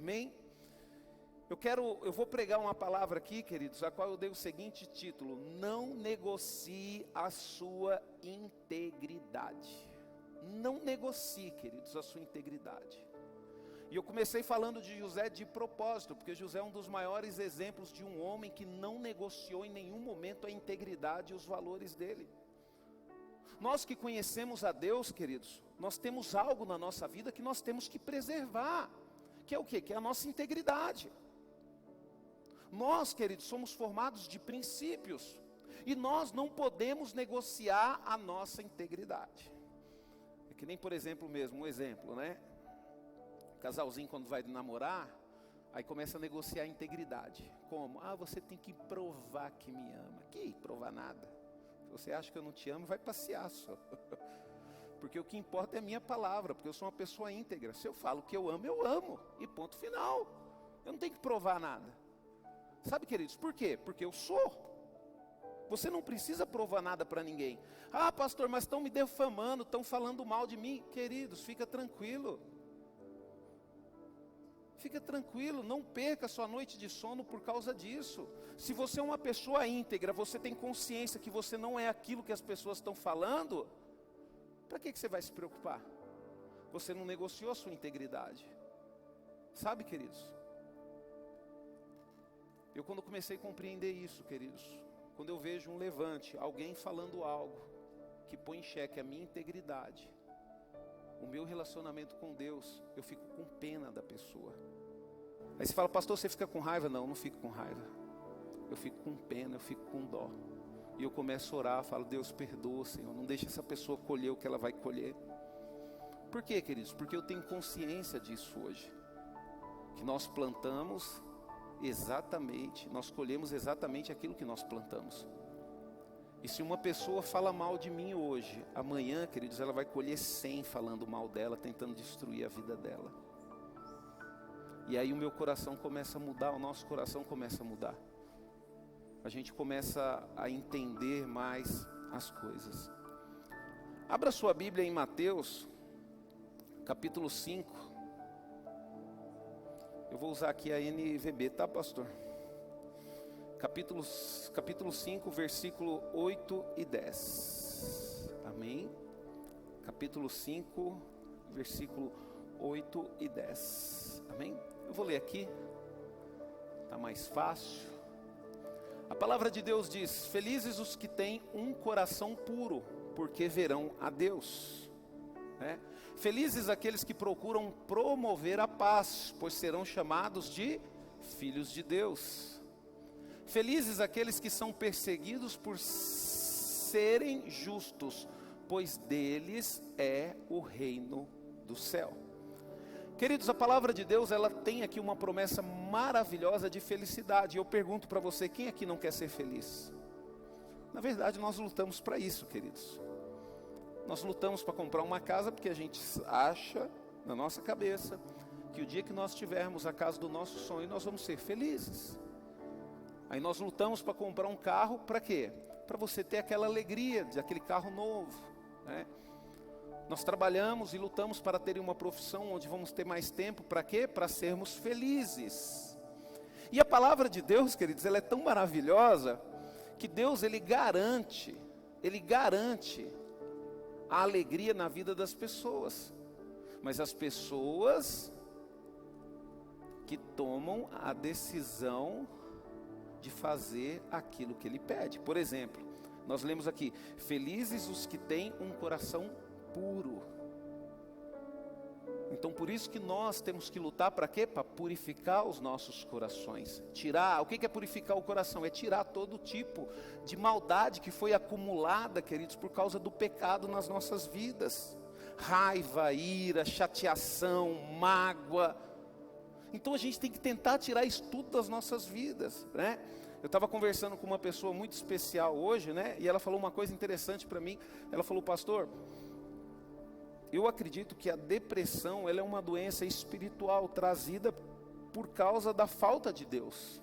Amém? Eu vou pregar uma palavra aqui, queridos, a qual eu dei o seguinte título: não negocie a sua integridade. Não negocie, queridos, a sua integridade. E eu comecei falando de José de propósito, porque José é um dos maiores exemplos de um homem que não negociou em nenhum momento a integridade e os valores dele. Nós que conhecemos a Deus, queridos, nós temos algo na nossa vida que nós temos que preservar, que é o quê? Que é a nossa integridade. Nós, queridos, somos formados de princípios, e nós não podemos negociar a nossa integridade. É que nem, por exemplo mesmo, um exemplo, né? O casalzinho quando vai namorar, aí começa a negociar a integridade. Como? Você tem que provar que me ama. Que provar nada? Se você acha que eu não te amo, vai passear só. Porque o que importa é a minha palavra, porque eu sou uma pessoa íntegra. Se eu falo que eu amo, e ponto final. Eu não tenho que provar nada. Sabe, queridos, por quê? Porque eu sou. Você não precisa provar nada para ninguém. Pastor, mas estão me defamando, estão falando mal de mim. Queridos, fica tranquilo. Fica tranquilo, não perca sua noite de sono por causa disso. Se você é uma pessoa íntegra, você tem consciência que você não é aquilo que as pessoas estão falando, para que você vai se preocupar? Você não negociou a sua integridade. Sabe, queridos? Eu quando comecei a compreender isso, queridos, quando eu vejo um levante, alguém falando algo que põe em xeque a minha integridade, o meu relacionamento com Deus, eu fico com pena da pessoa. Aí você fala: pastor, você fica com raiva? Não, eu não fico com raiva. Eu fico com pena, eu fico com dó. E eu começo a orar, falo: Deus, perdoa, Senhor, não deixa essa pessoa colher o que ela vai colher. Por quê, queridos? Porque eu tenho consciência disso hoje. Que nós plantamos exatamente, nós colhemos exatamente aquilo que nós plantamos. E se uma pessoa fala mal de mim hoje, amanhã, queridos, ela vai colher 100 falando mal dela, tentando destruir a vida dela. E aí o meu coração começa a mudar, o nosso coração começa a mudar. A gente começa a entender mais as coisas. Abra sua Bíblia em Mateus, capítulo 5. Eu vou usar aqui a NVB, tá, pastor? Capítulo 5, versículo 8 e 10. Amém? Capítulo 5, versículo 8 e 10. Amém? Eu vou ler aqui. Está mais fácil. A palavra de Deus diz: felizes os que têm um coração puro, porque verão a Deus. Felizes aqueles que procuram promover a paz, pois serão chamados de filhos de Deus. Felizes aqueles que são perseguidos por serem justos, pois deles é o reino do céu. Queridos, a palavra de Deus, ela tem aqui uma promessa maravilhosa de felicidade. Eu pergunto para você: quem aqui não quer ser feliz? Na verdade, nós lutamos para isso, queridos. Nós lutamos para comprar uma casa, porque a gente acha na nossa cabeça que o dia que nós tivermos a casa do nosso sonho, nós vamos ser felizes. Aí nós lutamos para comprar um carro, para quê? Para você ter aquela alegria de aquele carro novo, né? Nós trabalhamos e lutamos para ter uma profissão onde vamos ter mais tempo, para quê? Para sermos felizes. E a palavra de Deus, queridos, ela é tão maravilhosa, que Deus, Ele garante a alegria na vida das pessoas. Mas as pessoas que tomam a decisão de fazer aquilo que Ele pede. Por exemplo, nós lemos aqui: felizes os que têm um coração puro. Então por isso que nós temos que lutar para quê? Para purificar os nossos corações. Tirar, o que é purificar o coração? É tirar todo tipo de maldade que foi acumulada, queridos, por causa do pecado nas nossas vidas. Raiva, ira, chateação, mágoa. Então a gente tem que tentar tirar isso tudo das nossas vidas, né? Eu estava conversando com uma pessoa muito especial hoje, né? E ela falou uma coisa interessante para mim. Ela falou: pastor, eu acredito que a depressão, ela é uma doença espiritual trazida por causa da falta de Deus.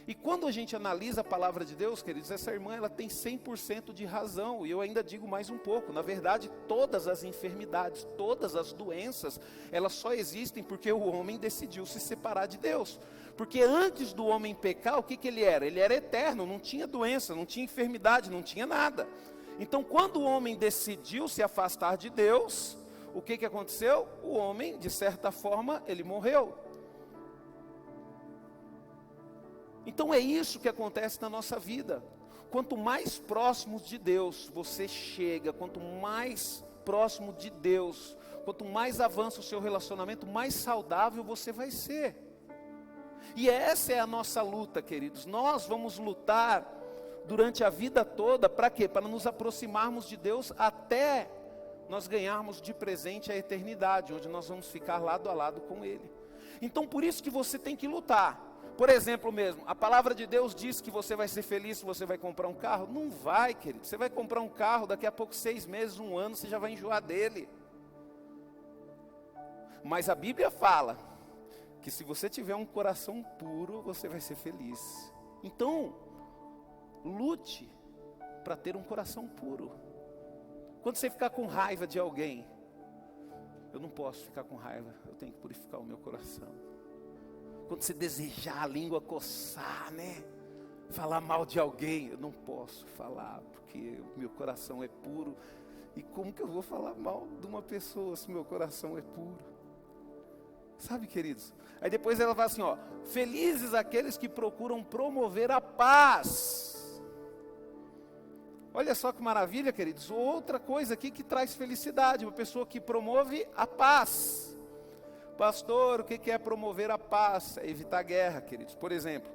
E quando a gente analisa a palavra de Deus, queridos, essa irmã ela tem 100% de razão. E eu ainda digo mais um pouco. Na verdade, todas as enfermidades, todas as doenças, elas só existem porque o homem decidiu se separar de Deus. Porque antes do homem pecar, o que ele era? Ele era eterno, não tinha doença, não tinha enfermidade, não tinha nada. Então, quando o homem decidiu se afastar de Deus, o que aconteceu? O homem, de certa forma, ele morreu. Então é isso que acontece na nossa vida. Quanto mais próximo de Deus você chega, quanto mais próximo de Deus, quanto mais avança o seu relacionamento, mais saudável você vai ser. E essa é a nossa luta, queridos. Nós vamos lutar durante a vida toda, para quê? Para nos aproximarmos de Deus até nós ganharmos de presente a eternidade, onde nós vamos ficar lado a lado com Ele. Então por isso que você tem que lutar. Por exemplo mesmo, a palavra de Deus diz que você vai ser feliz se você vai comprar um carro. Não vai, querido. Você vai comprar um carro, daqui a pouco 6 meses, 1 ano, você já vai enjoar dele. Mas a Bíblia fala que se você tiver um coração puro, você vai ser feliz. Então, lute para ter um coração puro. Quando você ficar com raiva de alguém, eu não posso ficar com raiva, eu tenho que purificar o meu coração. Quando você desejar a língua coçar, né? Falar mal de alguém, eu não posso falar, porque o meu coração é puro. E como que eu vou falar mal de uma pessoa se meu coração é puro? Sabe, queridos? Aí depois ela fala assim, ó: felizes aqueles que procuram promover a paz. Olha só que maravilha, queridos. Outra coisa aqui que traz felicidade, uma pessoa que promove a paz. Pastor, o que é promover a paz? É evitar guerra, queridos. Por exemplo,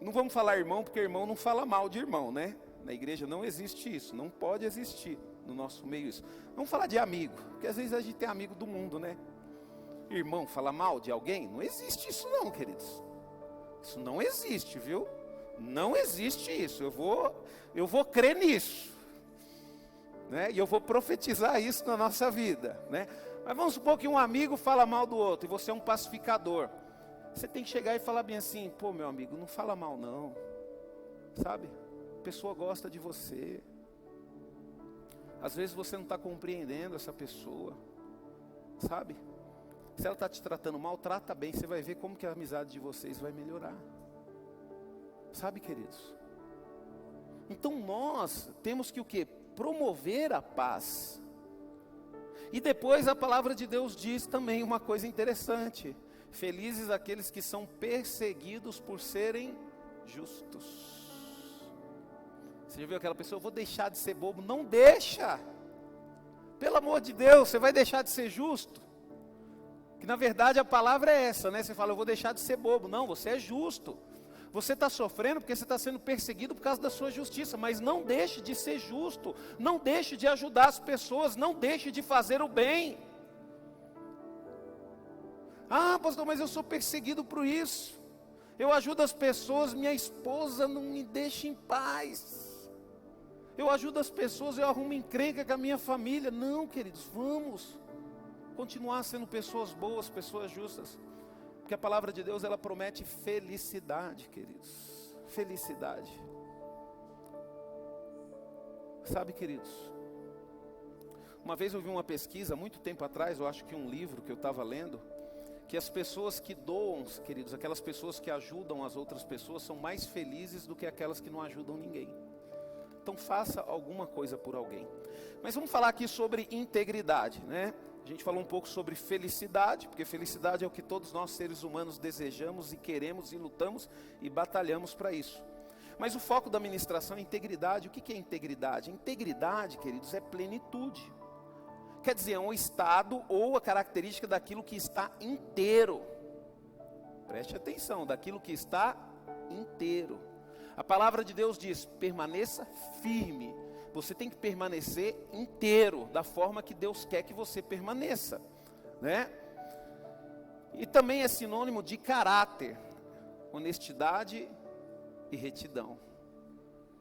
não vamos falar irmão, porque irmão não fala mal de irmão, né? Na igreja não existe isso, não pode existir no nosso meio isso. Vamos falar de amigo, porque às vezes a gente tem amigo do mundo, né? Irmão fala mal de alguém? Não existe isso não, queridos. Isso não existe, viu? Não existe isso. Eu vou crer nisso, né? E eu vou profetizar isso na nossa vida, né? Mas vamos supor que um amigo fala mal do outro e você é um pacificador. Você tem que chegar e falar bem assim: pô, meu amigo, não fala mal não, sabe? A pessoa gosta de você. Às vezes você não está compreendendo essa pessoa, sabe? Se ela está te tratando mal, trata bem, você vai ver como que a amizade de vocês vai melhorar. Sabe, queridos? Então nós temos que o quê? Promover a paz. E depois a palavra de Deus diz também uma coisa interessante: felizes aqueles que são perseguidos por serem justos. Você já viu aquela pessoa: eu vou deixar de ser bobo? Não deixa. Pelo amor de Deus, você vai deixar de ser justo? Que na verdade a palavra é essa, né? Você fala: eu vou deixar de ser bobo. Não, você é justo. Você está sofrendo porque você está sendo perseguido por causa da sua justiça. Mas não deixe de ser justo. Não deixe de ajudar as pessoas. Não deixe de fazer o bem. Ah, pastor, mas eu sou perseguido por isso. Eu ajudo as pessoas, minha esposa não me deixa em paz. Eu ajudo as pessoas, eu arrumo encrenca com a minha família. Não, queridos, vamos continuar sendo pessoas boas, pessoas justas. Porque a palavra de Deus, ela promete felicidade, queridos. Felicidade. Sabe, queridos, uma vez eu vi uma pesquisa, muito tempo atrás, eu acho que um livro que eu estava lendo, que as pessoas que doam, queridos, aquelas pessoas que ajudam as outras pessoas, são mais felizes do que aquelas que não ajudam ninguém. Então faça alguma coisa por alguém. Mas vamos falar aqui sobre integridade, né? A gente falou um pouco sobre felicidade, porque felicidade é o que todos nós seres humanos desejamos e queremos e lutamos e batalhamos para isso. Mas o foco da ministração é integridade. O que é integridade? Integridade, queridos, é plenitude. Quer dizer, é um estado ou a característica daquilo que está inteiro. Preste atenção, daquilo que está inteiro. A palavra de Deus diz: permaneça firme. Você tem que permanecer inteiro, da forma que Deus quer que você permaneça, né? E também é sinônimo de caráter, honestidade e retidão.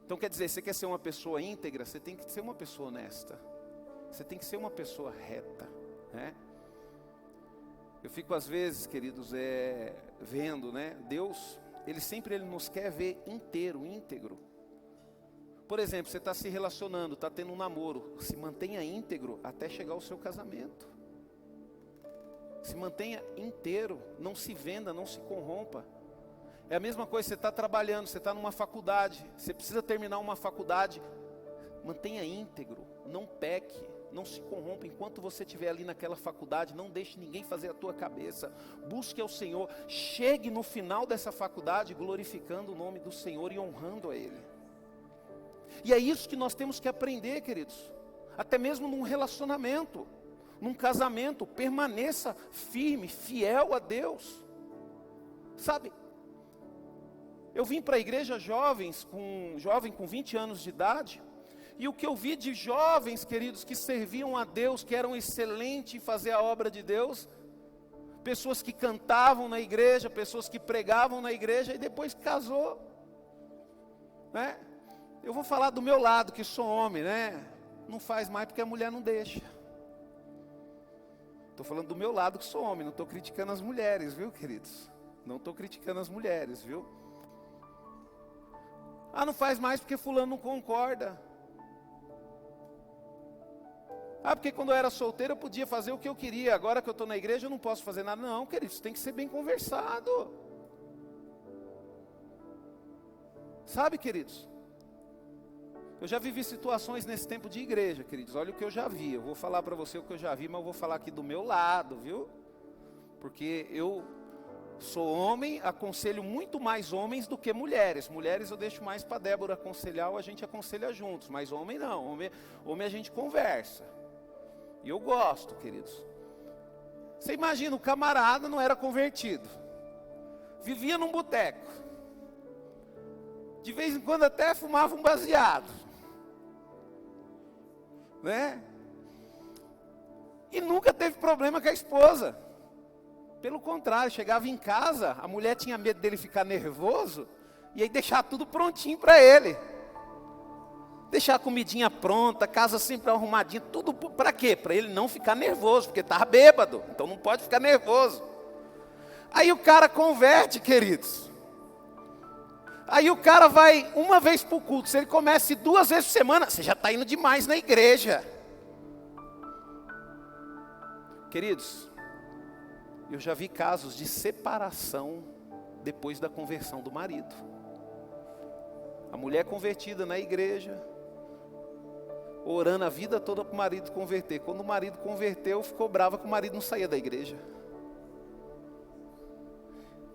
Então quer dizer, você quer ser uma pessoa íntegra, você tem que ser uma pessoa honesta. Você tem que ser uma pessoa reta, né? Eu fico às vezes, queridos, vendo, né? Deus, Ele nos quer ver inteiro, íntegro. Por exemplo, você está se relacionando, está tendo um namoro, se mantenha íntegro até chegar ao seu casamento. Se mantenha inteiro, não se venda, não se corrompa. É a mesma coisa, você está trabalhando, você está numa faculdade, você precisa terminar uma faculdade, mantenha íntegro, não peque, não se corrompa enquanto você estiver ali naquela faculdade, não deixe ninguém fazer a tua cabeça, busque ao Senhor, chegue no final dessa faculdade glorificando o nome do Senhor e honrando a Ele. E é isso que nós temos que aprender, queridos, até mesmo num relacionamento, num casamento, permaneça firme, fiel a Deus, sabe? Eu vim para a igreja jovem com 20 anos de idade, e o que eu vi de jovens, queridos, que serviam a Deus, que eram excelentes em fazer a obra de Deus, pessoas que cantavam na igreja, pessoas que pregavam na igreja, e depois casou, né? Eu vou falar do meu lado, que sou homem, né? Não faz mais porque a mulher não deixa. Estou falando do meu lado que sou homem, não estou criticando as mulheres, viu, queridos? Não estou criticando as mulheres, viu? Ah, não faz mais porque fulano não concorda. Ah, porque quando eu era solteiro eu podia fazer o que eu queria, agora que eu estou na igreja eu não posso fazer nada. Não, queridos, tem que ser bem conversado. Sabe, queridos? Eu já vivi situações nesse tempo de igreja, queridos. Olha o que eu já vi. Eu vou falar para você o que eu já vi, mas eu vou falar aqui do meu lado, viu? Porque eu sou homem, aconselho muito mais homens do que mulheres. Mulheres eu deixo mais para Débora aconselhar, ou a gente aconselha juntos. Mas homem não, homem a gente conversa. E eu gosto, queridos. Você imagina, o camarada não era convertido. Vivia num boteco. De vez em quando até fumava um baseado. Né? E nunca teve problema com a esposa. Pelo contrário, chegava em casa, a mulher tinha medo dele ficar nervoso, e aí deixar tudo prontinho para ele. Deixar a comidinha pronta, casa sempre arrumadinha, tudo para quê? Para ele não ficar nervoso, porque estava bêbado, então não pode ficar nervoso. Aí o cara converte, queridos. Aí o cara vai uma vez para o culto, se ele começa 2 vezes por semana, você já está indo demais na igreja. Queridos, eu já vi casos de separação depois da conversão do marido. A mulher convertida na igreja, orando a vida toda para o marido converter. Quando o marido converteu, ficou brava que o marido não saía da igreja.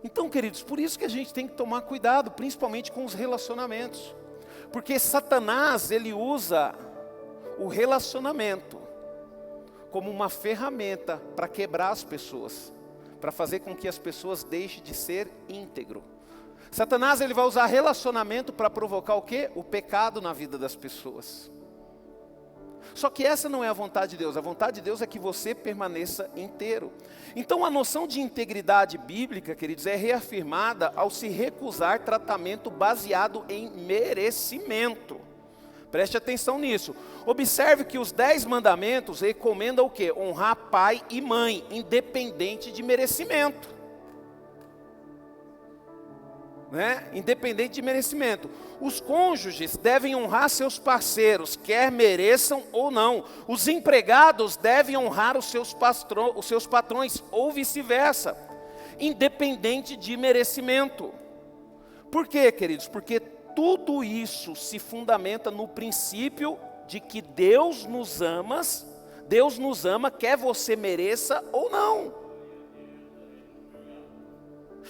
Então, queridos, por isso que a gente tem que tomar cuidado, principalmente com os relacionamentos. Porque Satanás, ele usa o relacionamento como uma ferramenta para quebrar as pessoas, para fazer com que as pessoas deixem de ser íntegro. Satanás, ele vai usar relacionamento para provocar o quê? O pecado na vida das pessoas. Só que essa não é a vontade de Deus. A vontade de Deus é que você permaneça inteiro. Então a noção de integridade bíblica, queridos, é reafirmada ao se recusar tratamento baseado em merecimento. Preste atenção nisso. Observe que os 10 mandamentos recomendam o quê? Honrar pai e mãe, independente de merecimento. Né? Independente de merecimento. Os cônjuges devem honrar seus parceiros, quer mereçam ou não. Os empregados devem honrar os seus patrões, ou vice-versa, independente de merecimento. Por quê, queridos? Porque tudo isso se fundamenta no princípio de que Deus nos ama, quer você mereça ou não.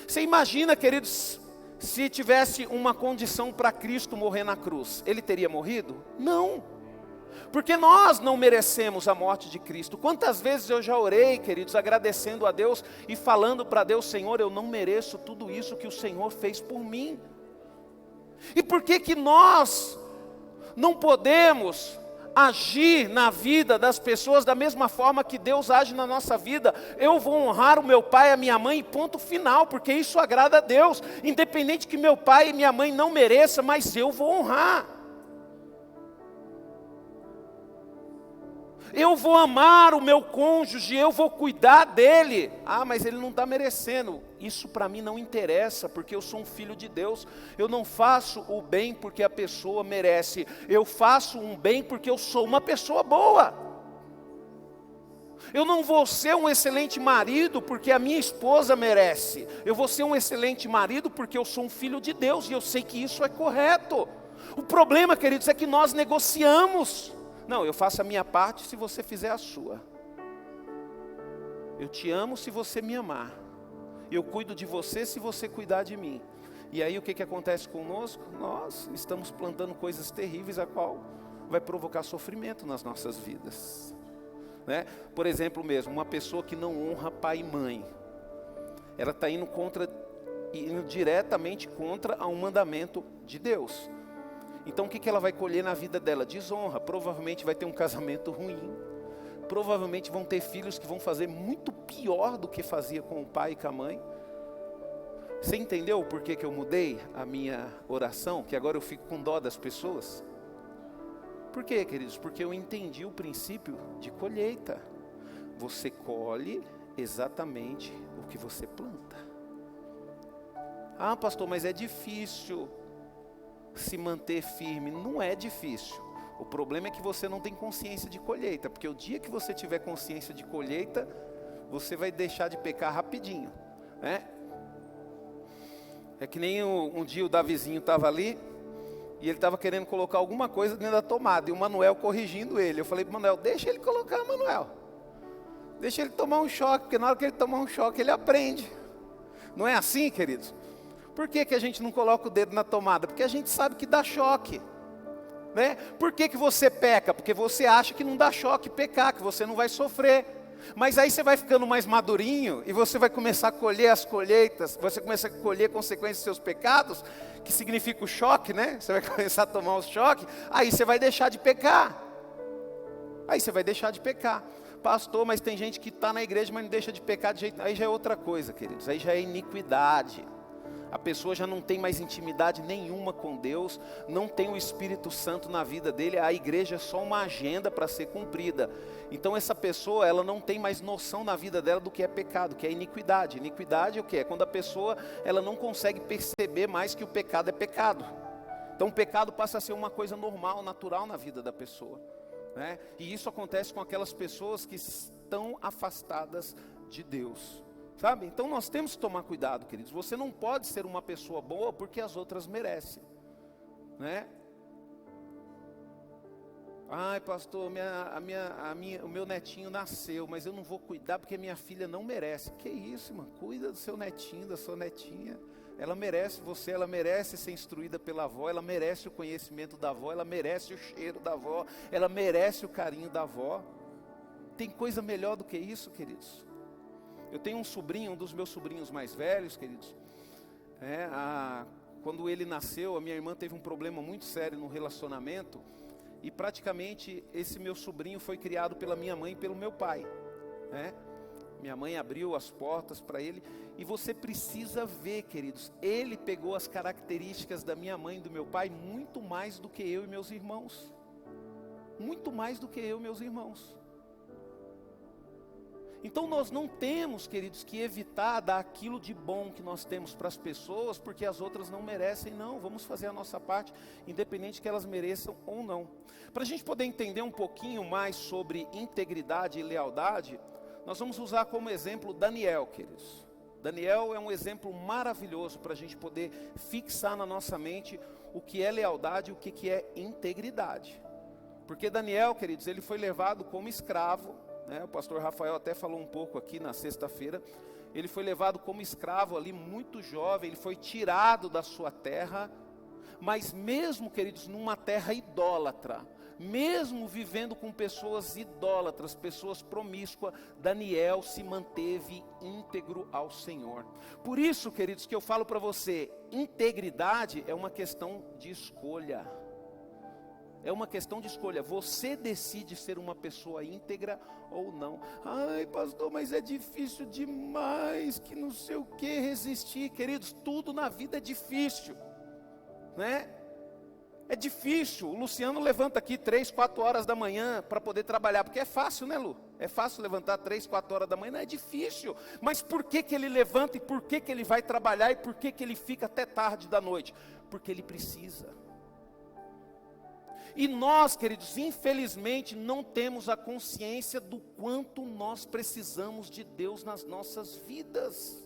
Você imagina, queridos, se tivesse uma condição para Cristo morrer na cruz, ele teria morrido? Não, porque nós não merecemos a morte de Cristo. Quantas vezes eu já orei, queridos, agradecendo a Deus e falando para Deus: Senhor, eu não mereço tudo isso que o Senhor fez por mim. E por que nós não podemos agir na vida das pessoas da mesma forma que Deus age na nossa vida? Eu vou honrar o meu pai e a minha mãe, ponto final, porque isso agrada a Deus, independente que meu pai e minha mãe não mereçam, mas eu vou honrar. Eu vou amar o meu cônjuge, eu vou cuidar dele. Ah, mas ele não está merecendo. Isso para mim não interessa, porque eu sou um filho de Deus. Eu não faço o bem porque a pessoa merece. Eu faço um bem porque eu sou uma pessoa boa. Eu não vou ser um excelente marido porque a minha esposa merece. Eu vou ser um excelente marido porque eu sou um filho de Deus e eu sei que isso é correto. O problema, queridos, é que nós negociamos. Não, eu faço a minha parte se você fizer a sua. Eu te amo se você me amar. Eu cuido de você se você cuidar de mim. E aí o que acontece conosco? Nós estamos plantando coisas terríveis, a qual vai provocar sofrimento nas nossas vidas. Né? Por exemplo mesmo, uma pessoa que não honra pai e mãe. Ela está indo diretamente contra um mandamento de Deus. Então o que ela vai colher na vida dela? Desonra. Provavelmente vai ter um casamento ruim. Provavelmente vão ter filhos que vão fazer muito pior do que fazia com o pai e com a mãe. Você entendeu por que eu mudei a minha oração? Que agora eu fico com dó das pessoas? Por quê, queridos? Porque eu entendi o princípio de colheita. Você colhe exatamente o que você planta. Ah, pastor, mas é difícil se manter firme. Não é difícil. O problema é que você não tem consciência de colheita, porque o dia que você tiver consciência de colheita, você vai deixar de pecar rapidinho, né? É que nem um dia o Davizinho estava ali, e ele estava querendo colocar alguma coisa dentro da tomada, e o Manuel corrigindo ele. Eu falei para o Manuel, deixa ele colocar, Manuel. Deixa ele tomar um choque, porque na hora que ele tomar um choque, ele aprende. Não é assim, queridos? Por que a gente não coloca o dedo na tomada? Porque a gente sabe que dá choque, né? Por que você peca? Porque você acha que não dá choque pecar, que você não vai sofrer. Mas aí você vai ficando mais madurinho e você vai começar a colher as colheitas, você começa a colher consequências dos seus pecados, que significa o choque, né? Você vai começar a tomar os choques, aí você vai deixar de pecar. Aí você vai deixar de pecar. Pastor, mas tem gente que está na igreja, mas não deixa de pecar de jeito. Aí já é outra coisa, queridos. Aí já é iniquidade. A pessoa já não tem mais intimidade nenhuma com Deus, não tem o Espírito Santo na vida dele, a igreja é só uma agenda para ser cumprida. Então essa pessoa, ela não tem mais noção na vida dela do que é pecado, que é iniquidade. Iniquidade é o que? É quando a pessoa, ela não consegue perceber mais que o pecado é pecado. Então o pecado passa a ser uma coisa normal, natural na vida da pessoa, né? E isso acontece com aquelas pessoas que estão afastadas de Deus. Sabe? Então nós temos que tomar cuidado, queridos. Você não pode ser uma pessoa boa porque as outras merecem, né? Ai, pastor, o meu netinho nasceu, mas eu não vou cuidar porque minha filha não merece. Que isso, irmão? Cuida do seu netinho, da sua netinha. Ela merece você, ela merece ser instruída pela avó, ela merece o conhecimento da avó, ela merece o cheiro da avó, ela merece o carinho da avó. Tem coisa melhor do que isso, queridos? Eu tenho um sobrinho, um dos meus sobrinhos mais velhos, queridos. Quando ele nasceu, a minha irmã teve um problema muito sério no relacionamento. E praticamente esse meu sobrinho foi criado pela minha mãe e pelo meu pai, né? Minha mãe abriu as portas para ele. E você precisa ver, queridos, ele pegou as características da minha mãe e do meu pai muito mais do que eu e meus irmãos. Muito mais do que eu e meus irmãos. Então nós não temos, queridos, que evitar dar aquilo de bom que nós temos para as pessoas, porque as outras não merecem, não. Vamos fazer a nossa parte, independente que elas mereçam ou não. Para a gente poder entender um pouquinho mais sobre integridade e lealdade, nós vamos usar como exemplo Daniel, queridos. Daniel é um exemplo maravilhoso para a gente poder fixar na nossa mente o que é lealdade e o que é integridade. Porque Daniel, queridos, ele foi levado como escravo, né? O pastor Rafael até falou um pouco aqui na sexta-feira. Ele foi levado como escravo ali, muito jovem. Ele foi tirado da sua terra. Mas mesmo, queridos, numa terra idólatra, mesmo vivendo com pessoas idólatras, pessoas promíscuas, Daniel se manteve íntegro ao Senhor. Por isso, queridos, que eu falo para você, integridade é uma questão de escolha. É uma questão de escolha. Você decide ser uma pessoa íntegra ou não. Ai, pastor, mas é difícil demais, que não sei o que resistir. Queridos, tudo na vida é difícil, né? É difícil, o Luciano levanta aqui 3, 4 horas da manhã para poder trabalhar, porque é fácil, né, Lu? É fácil levantar 3, 4 horas da manhã, não é difícil. Mas por que que ele levanta e por que que ele vai trabalhar e por que que ele fica até tarde da noite? Porque ele precisa. E nós, queridos, infelizmente não temos a consciência do quanto nós precisamos de Deus nas nossas vidas.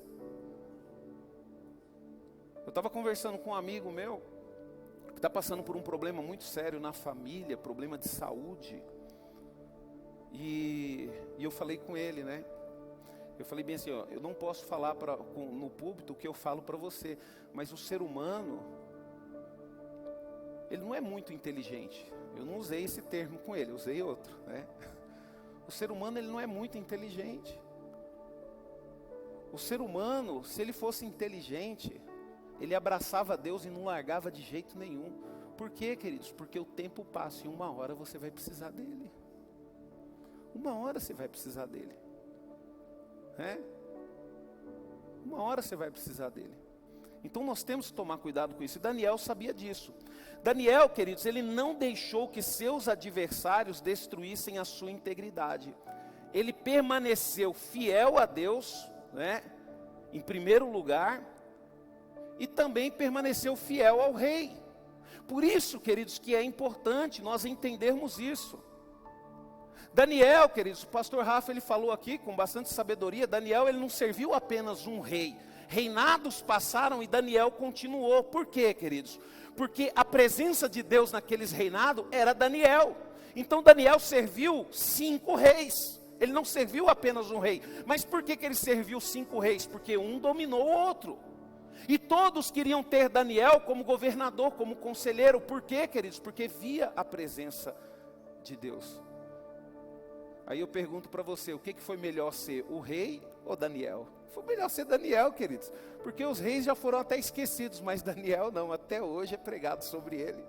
Eu estava conversando com um amigo meu, que está passando por um problema muito sério na família, problema de saúde. E eu falei com ele, né? Eu falei bem assim, ó, eu não posso falar no púlpito o que eu falo para você, mas o ser humano, ele não é muito inteligente. Eu não usei esse termo com ele, usei outro, né? O ser humano, ele não é muito inteligente. O ser humano, se ele fosse inteligente, ele abraçava Deus e não largava de jeito nenhum. Por quê, queridos? Porque o tempo passa e uma hora você vai precisar dele. Uma hora você vai precisar dele. Uma hora você vai precisar dele. Então nós temos que tomar cuidado com isso. E Daniel sabia disso. Daniel, queridos, ele não deixou que seus adversários destruíssem a sua integridade. Ele permaneceu fiel a Deus, né, em primeiro lugar, e também permaneceu fiel ao rei. Por isso, queridos, que é importante nós entendermos isso. Daniel, queridos, o pastor Rafa, ele falou aqui com bastante sabedoria, Daniel, ele não serviu apenas um rei. Reinados passaram e Daniel continuou. Por quê, queridos? Porque a presença de Deus naqueles reinados era Daniel. Então Daniel serviu 5 reis. Ele não serviu apenas um rei. Mas por que ele serviu 5 reis? Porque um dominou o outro. E todos queriam ter Daniel como governador, como conselheiro. Por quê, queridos? Porque via a presença de Deus. Aí eu pergunto para você, o que foi melhor ser, o rei ou Daniel? Foi melhor ser Daniel, queridos, porque os reis já foram até esquecidos, mas Daniel não, até hoje é pregado sobre ele.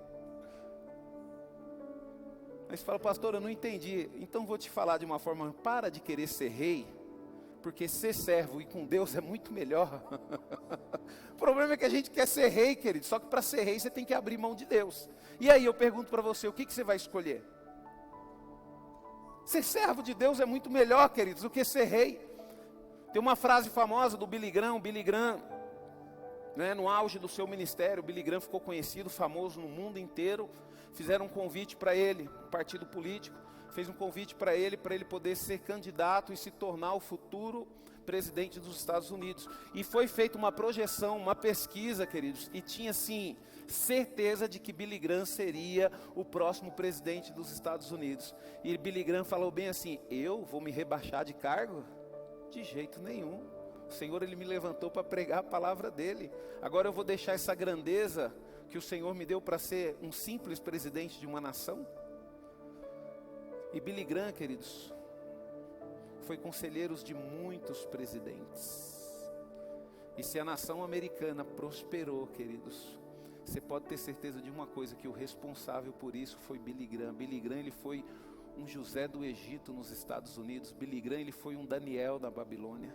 Aí você fala, pastor, eu não entendi, então vou te falar de uma forma, para de querer ser rei, porque ser servo e com Deus é muito melhor. O problema é que a gente quer ser rei, querido, só que para ser rei você tem que abrir mão de Deus. E aí eu pergunto para você, o que você vai escolher? Ser servo de Deus é muito melhor, queridos, do que ser rei. Tem uma frase famosa do Billy Graham, né, no auge do seu ministério, Billy Graham ficou conhecido, famoso no mundo inteiro. Fizeram um convite para ele, um partido político, fez um convite para ele poder ser candidato e se tornar o futuro presidente dos Estados Unidos. E foi feita uma projeção, uma pesquisa, queridos, e tinha assim, certeza de que Billy Graham seria o próximo presidente dos Estados Unidos. E Billy Graham falou bem assim, eu vou me rebaixar de cargo? De jeito nenhum. O Senhor, Ele me levantou para pregar a palavra dEle. Agora eu vou deixar essa grandeza que o Senhor me deu para ser um simples presidente de uma nação? E Billy Graham, queridos, foi conselheiro de muitos presidentes. E se a nação americana prosperou, queridos, você pode ter certeza de uma coisa, que o responsável por isso foi Billy Graham. Billy Graham, ele foi um José do Egito nos Estados Unidos. Billy Graham, ele foi um Daniel da Babilônia.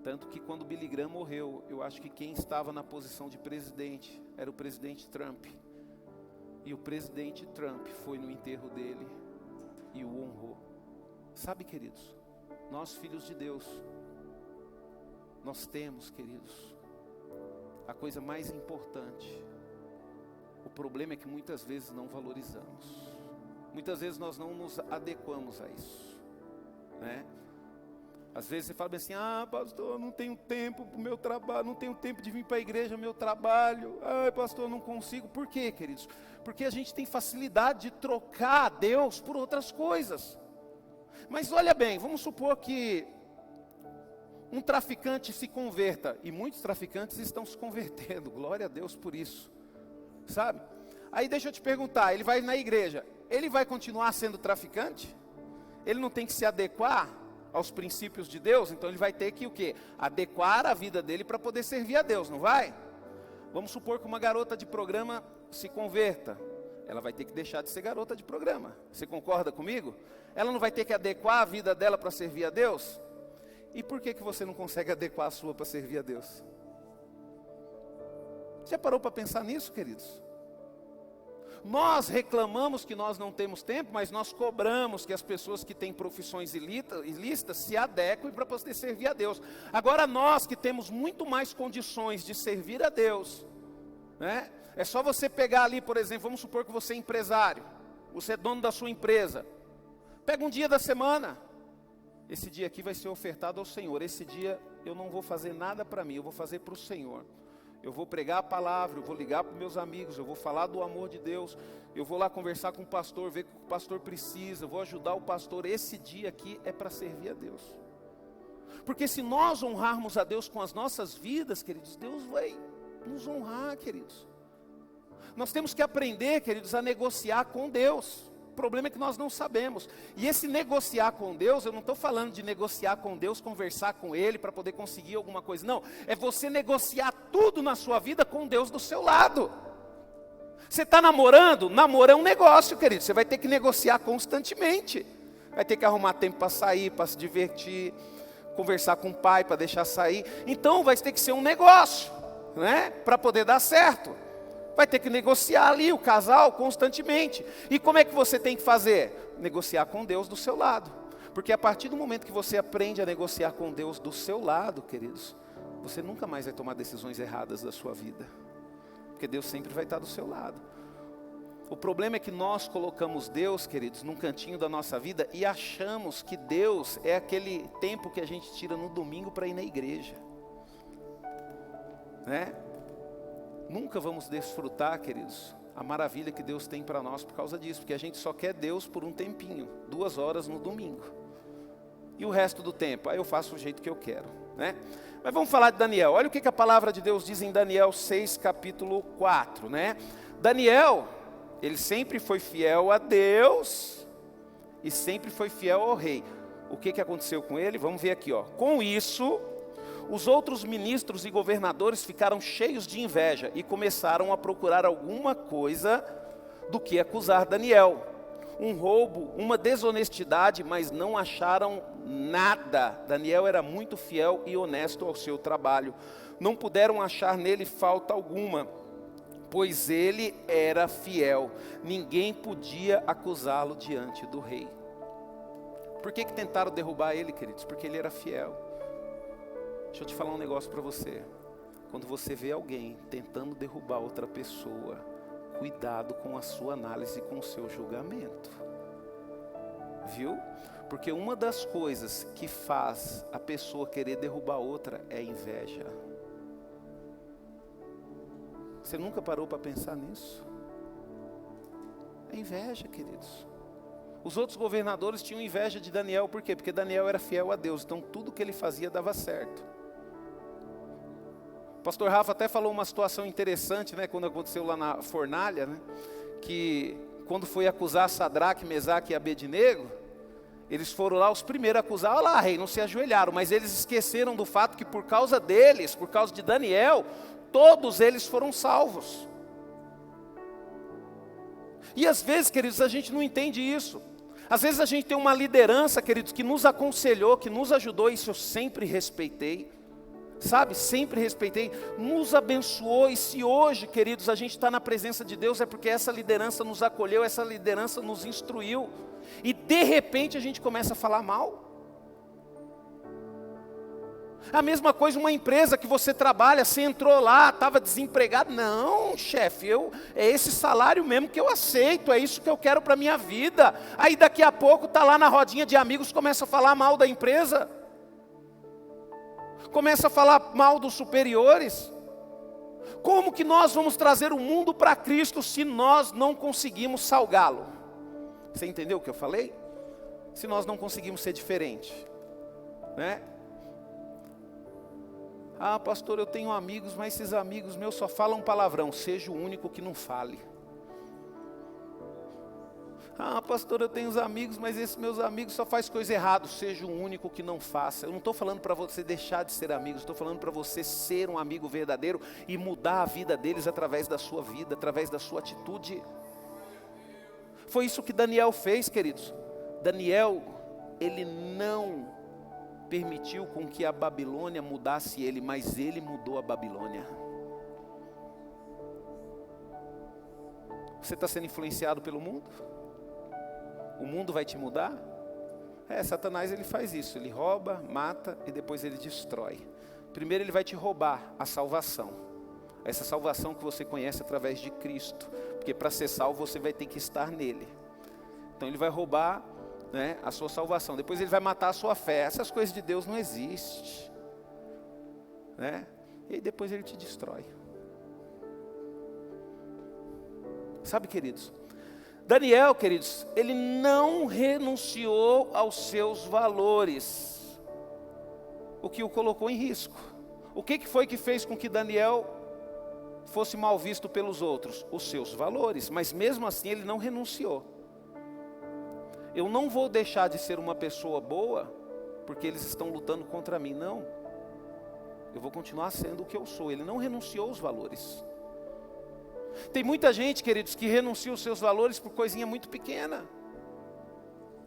Tanto que quando Billy Graham morreu, eu acho que quem estava na posição de presidente era o presidente Trump. E o presidente Trump foi no enterro dele e o honrou. Sabe, queridos, nós filhos de Deus, nós temos, queridos, a coisa mais importante. O problema é que muitas vezes não valorizamos. Muitas vezes nós não nos adequamos a isso, né? Às vezes você fala assim, pastor, não tenho tempo para o meu trabalho, não tenho tempo de vir para a igreja, meu trabalho, pastor, não consigo. Por quê, queridos? Porque a gente tem facilidade de trocar Deus por outras coisas. Mas olha bem, vamos supor que um traficante se converta, e muitos traficantes estão se convertendo, glória a Deus por isso, sabe? Aí deixa eu te perguntar, ele vai na igreja, ele vai continuar sendo traficante? Ele não tem que se adequar aos princípios de Deus? Então ele vai ter que o quê? Adequar a vida dele para poder servir a Deus, não vai? Vamos supor que uma garota de programa se converta, ela vai ter que deixar de ser garota de programa. Você concorda comigo? Ela não vai ter que adequar a vida dela para servir a Deus? E por que você não consegue adequar a sua para servir a Deus? Já parou para pensar nisso, queridos? Nós reclamamos que nós não temos tempo, mas nós cobramos que as pessoas que têm profissões ilícitas se adequem para poder servir a Deus. Agora nós que temos muito mais condições de servir a Deus, né? É só você pegar ali, por exemplo, vamos supor que você é empresário, você é dono da sua empresa. Pega um dia da semana, esse dia aqui vai ser ofertado ao Senhor, esse dia eu não vou fazer nada para mim, eu vou fazer para o Senhor. Eu vou pregar a palavra, eu vou ligar para meus amigos, eu vou falar do amor de Deus, eu vou lá conversar com o pastor, ver o que o pastor precisa, eu vou ajudar o pastor. Esse dia aqui é para servir a Deus. Porque se nós honrarmos a Deus com as nossas vidas, queridos, Deus vai nos honrar, queridos. Nós temos que aprender, queridos, a negociar com Deus. O problema é que nós não sabemos. E esse negociar com Deus, eu não estou falando de negociar com Deus, conversar com Ele para poder conseguir alguma coisa. Não, é você negociar tudo na sua vida com Deus do seu lado. Você está namorando? Namoro é um negócio, querido. Você vai ter que negociar constantemente. Vai ter que arrumar tempo para sair, para se divertir, conversar com o pai para deixar sair. Então vai ter que ser um negócio, né? Para poder dar certo. Vai ter que negociar ali o casal constantemente. E como é que você tem que fazer? Negociar com Deus do seu lado. Porque a partir do momento que você aprende a negociar com Deus do seu lado, queridos, você nunca mais vai tomar decisões erradas da sua vida. Porque Deus sempre vai estar do seu lado. O problema é que nós colocamos Deus, queridos, num cantinho da nossa vida e achamos que Deus é aquele tempo que a gente tira no domingo para ir na igreja. Né? Nunca vamos desfrutar, queridos, a maravilha que Deus tem para nós por causa disso, porque a gente só quer Deus por um tempinho, 2 horas no domingo. E o resto do tempo, aí eu faço o jeito que eu quero, né? Mas vamos falar de Daniel. Olha o que a palavra de Deus diz em Daniel 6, capítulo 4, né? Daniel, ele sempre foi fiel a Deus e sempre foi fiel ao rei. O que aconteceu com ele? Vamos ver aqui, ó. Com isso, os outros ministros e governadores ficaram cheios de inveja e começaram a procurar alguma coisa do que acusar Daniel. Um roubo, uma desonestidade, mas não acharam nada. Daniel era muito fiel e honesto ao seu trabalho. Não puderam achar nele falta alguma, pois ele era fiel. Ninguém podia acusá-lo diante do rei. Por que tentaram derrubar ele, queridos? Porque ele era fiel. Deixa eu te falar um negócio para você. Quando você vê alguém tentando derrubar outra pessoa, cuidado com a sua análise, com o seu julgamento. Viu? Porque uma das coisas que faz a pessoa querer derrubar outra é a inveja. Você nunca parou para pensar nisso? É inveja, queridos. Os outros governadores tinham inveja de Daniel, por quê? Porque Daniel era fiel a Deus, então tudo que ele fazia dava certo. O pastor Rafa até falou uma situação interessante, né, quando aconteceu lá na fornalha, né, que quando foi acusar Sadraque, Mesaque e Abednego, eles foram lá os primeiros a acusar. Olha lá, rei, não se ajoelharam, mas eles esqueceram do fato que por causa deles, por causa de Daniel, todos eles foram salvos. E às vezes, queridos, a gente não entende isso. Às vezes a gente tem uma liderança, queridos, que nos aconselhou, que nos ajudou, isso eu sempre respeitei. Sabe, sempre respeitei, nos abençoou. E se hoje, queridos, a gente está na presença de Deus, é porque essa liderança nos acolheu, essa liderança nos instruiu. E de repente a gente começa a falar mal. A mesma coisa uma empresa que você trabalha, você entrou lá, estava desempregado. Não, chefe, é esse salário mesmo que eu aceito, é isso que eu quero para a minha vida. Aí daqui a pouco está lá na rodinha de amigos, começa a falar mal da empresa. Começa a falar mal dos superiores. Como que nós vamos trazer o mundo para Cristo se nós não conseguimos salgá-lo? Você entendeu o que eu falei? Se nós não conseguimos ser diferente, né? Ah, pastor, eu tenho amigos, mas esses amigos meus só falam palavrão. Seja o único que não fale. Ah, pastor, eu tenho os amigos, mas esses meus amigos só fazem coisa errada. Seja o único que não faça. Eu não estou falando para você deixar de ser amigo, estou falando para você ser um amigo verdadeiro e mudar a vida deles através da sua vida, através da sua atitude. Foi isso que Daniel fez, queridos. Daniel, ele não permitiu com que a Babilônia mudasse ele, mas ele mudou a Babilônia. Você está sendo influenciado pelo mundo? O mundo vai te mudar? Satanás ele faz isso, ele rouba, mata e depois ele destrói. Primeiro ele vai te roubar a salvação. Essa salvação que você conhece através de Cristo. Porque para ser salvo você vai ter que estar nele. Então ele vai roubar, né, a sua salvação. Depois ele vai matar a sua fé. Essas coisas de Deus não existem, né? E aí depois ele te destrói. Sabe, queridos? Daniel, queridos, ele não renunciou aos seus valores, o que o colocou em risco. O que foi que fez com que Daniel fosse mal visto pelos outros? Os seus valores, mas mesmo assim ele não renunciou. Eu não vou deixar de ser uma pessoa boa, porque eles estão lutando contra mim, não. Eu vou continuar sendo o que eu sou. Ele não renunciou aos valores. Tem muita gente, queridos, que renuncia os seus valores por coisinha muito pequena.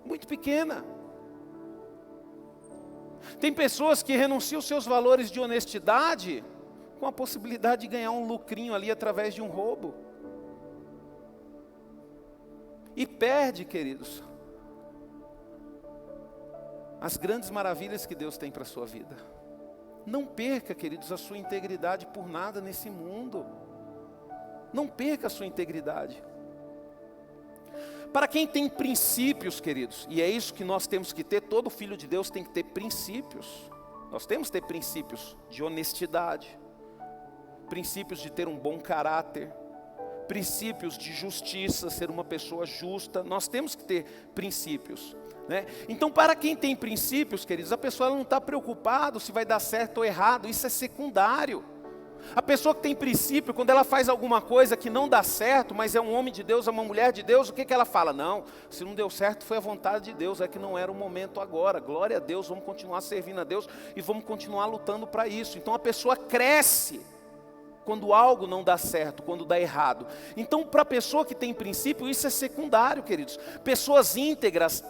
Muito pequena. Tem pessoas que renunciam os seus valores de honestidade com a possibilidade de ganhar um lucrinho ali através de um roubo. E perde, queridos, as grandes maravilhas que Deus tem para a sua vida. Não perca, queridos, a sua integridade por nada nesse mundo. Não perca a sua integridade. Para quem tem princípios, queridos, e é isso que nós temos que ter, todo filho de Deus tem que ter princípios. Nós temos que ter princípios de honestidade, princípios de ter um bom caráter, princípios de justiça, ser uma pessoa justa. Nós temos que ter princípios, né? Então, para quem tem princípios, queridos, a pessoa não está preocupada se vai dar certo ou errado, isso é secundário. A pessoa que tem princípio, quando ela faz alguma coisa que não dá certo, mas é um homem de Deus, é uma mulher de Deus, o que ela fala? Não, se não deu certo foi a vontade de Deus, é que não era o momento agora. Glória a Deus, vamos continuar servindo a Deus e vamos continuar lutando para isso. Então a pessoa cresce quando algo não dá certo, quando dá errado. Então, para a pessoa que tem princípio, isso é secundário, queridos. Pessoas íntegras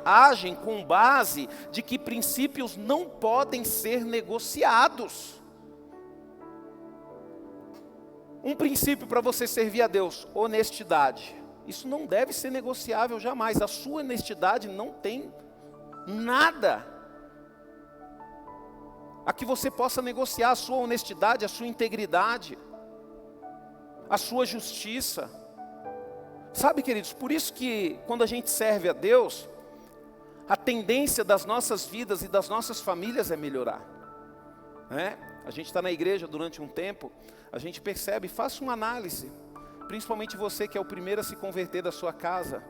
agem com base de que princípios não podem ser negociados. Um princípio para você servir a Deus: honestidade. Isso não deve ser negociável jamais. A sua honestidade não tem nada a que você possa negociar. A sua honestidade, a sua integridade, a sua justiça. Sabe, queridos, por isso que quando a gente serve a Deus, a tendência das nossas vidas e das nossas famílias é melhorar, né? A gente está na igreja durante um tempo, a gente percebe, faça uma análise, principalmente você que é o primeiro a se converter da sua casa.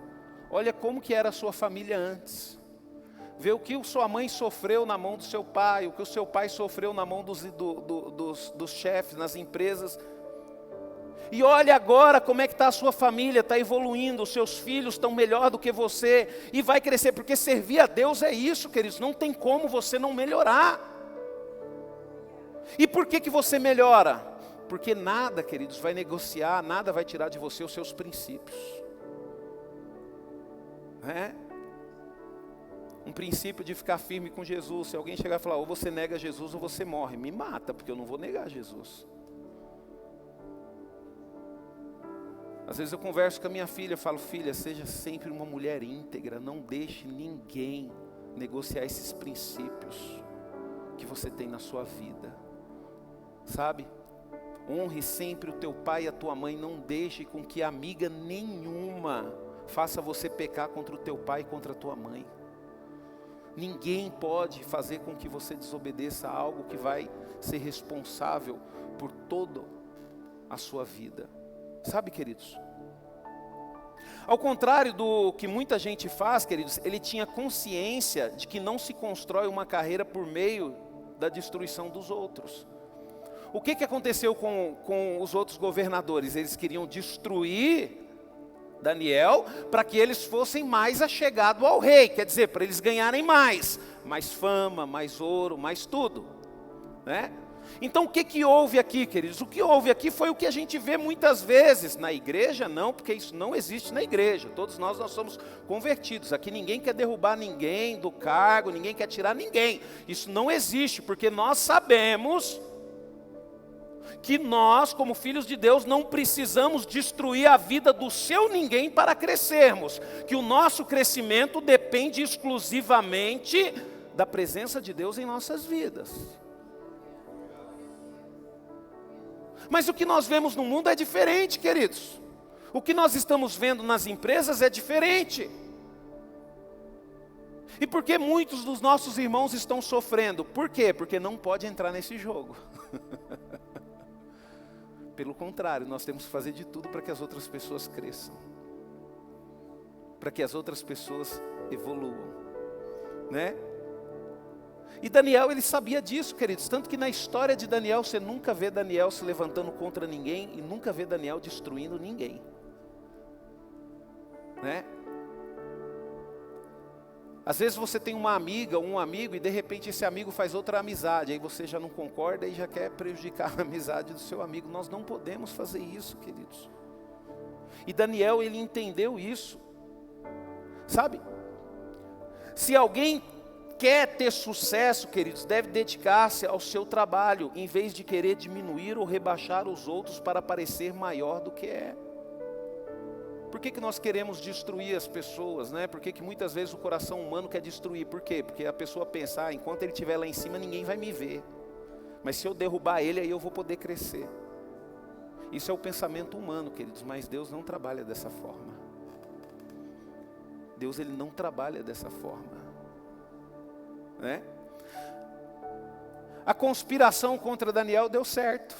Olha como que era a sua família antes. Vê o que sua mãe sofreu na mão do seu pai, o que o seu pai sofreu na mão dos chefes, nas empresas. E olha agora como é que está a sua família, está evoluindo, os seus filhos estão melhor do que você, e vai crescer, porque servir a Deus é isso, queridos, não tem como você não melhorar. E por que você melhora? Porque nada, queridos, vai negociar, nada vai tirar de você os seus princípios. Um princípio de ficar firme com Jesus. Se alguém chegar e falar, ou você nega Jesus ou você morre, me mata, porque eu não vou negar Jesus. Às vezes eu converso com a minha filha, falo, filha, seja sempre uma mulher íntegra, não deixe ninguém negociar esses princípios que você tem na sua vida, sabe? Honre sempre o teu pai e a tua mãe, não deixe com que amiga nenhuma faça você pecar contra o teu pai e contra a tua mãe. Ninguém pode fazer com que você desobedeça a algo que vai ser responsável por toda a sua vida. Sabe, queridos? Ao contrário do que muita gente faz, queridos, ele tinha consciência de que não se constrói uma carreira por meio da destruição dos outros. O que aconteceu com os outros governadores? Eles queriam destruir Daniel para que eles fossem mais achegados ao rei, quer dizer, para eles ganharem mais fama, mais ouro, mais tudo, né? Então o que houve aqui, queridos? O que houve aqui foi o que a gente vê muitas vezes na igreja, não, porque isso não existe na igreja. Todos nós somos convertidos. Aqui ninguém quer derrubar ninguém do cargo, ninguém quer tirar ninguém. Isso não existe, porque nós sabemos que nós, como filhos de Deus, não precisamos destruir a vida do seu ninguém para crescermos, que o nosso crescimento depende exclusivamente da presença de Deus em nossas vidas. Mas o que nós vemos no mundo é diferente, queridos. O que nós estamos vendo nas empresas é diferente. E por que muitos dos nossos irmãos estão sofrendo? Por quê? Porque não pode entrar nesse jogo. Pelo contrário, nós temos que fazer de tudo para que as outras pessoas cresçam. Para que as outras pessoas evoluam. Né? E Daniel, ele sabia disso, queridos. Tanto que na história de Daniel, você nunca vê Daniel se levantando contra ninguém e nunca vê Daniel destruindo ninguém. Né? Às vezes você tem uma amiga ou um amigo e de repente esse amigo faz outra amizade. Aí você já não concorda e já quer prejudicar a amizade do seu amigo. Nós não podemos fazer isso, queridos. E Daniel, ele entendeu isso. Sabe? Se alguém quer ter sucesso, queridos, deve dedicar-se ao seu trabalho, em vez de querer diminuir ou rebaixar os outros para parecer maior do que é. Por que nós queremos destruir as pessoas, né? Por que muitas vezes o coração humano quer destruir? Por quê? Porque a pessoa pensa, enquanto ele estiver lá em cima, ninguém vai me ver. Mas se eu derrubar ele, aí eu vou poder crescer. Isso é o pensamento humano, queridos, mas Deus não trabalha dessa forma. Deus, ele não trabalha dessa forma. Né? A conspiração contra Daniel deu certo.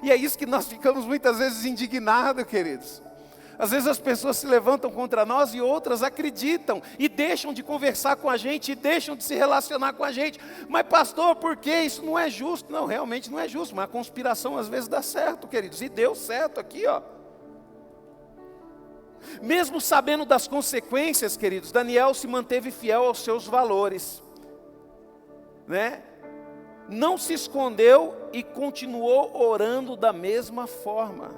E é isso que nós ficamos muitas vezes indignados, queridos. Às vezes as pessoas se levantam contra nós e outras acreditam e deixam de conversar com a gente, e deixam de se relacionar com a gente. Mas pastor, por que isso não é justo? Não, realmente não é justo, mas a conspiração às vezes dá certo, queridos. E deu certo aqui, ó. Mesmo sabendo das consequências, queridos, Daniel se manteve fiel aos seus valores, né? Não se escondeu e continuou orando da mesma forma.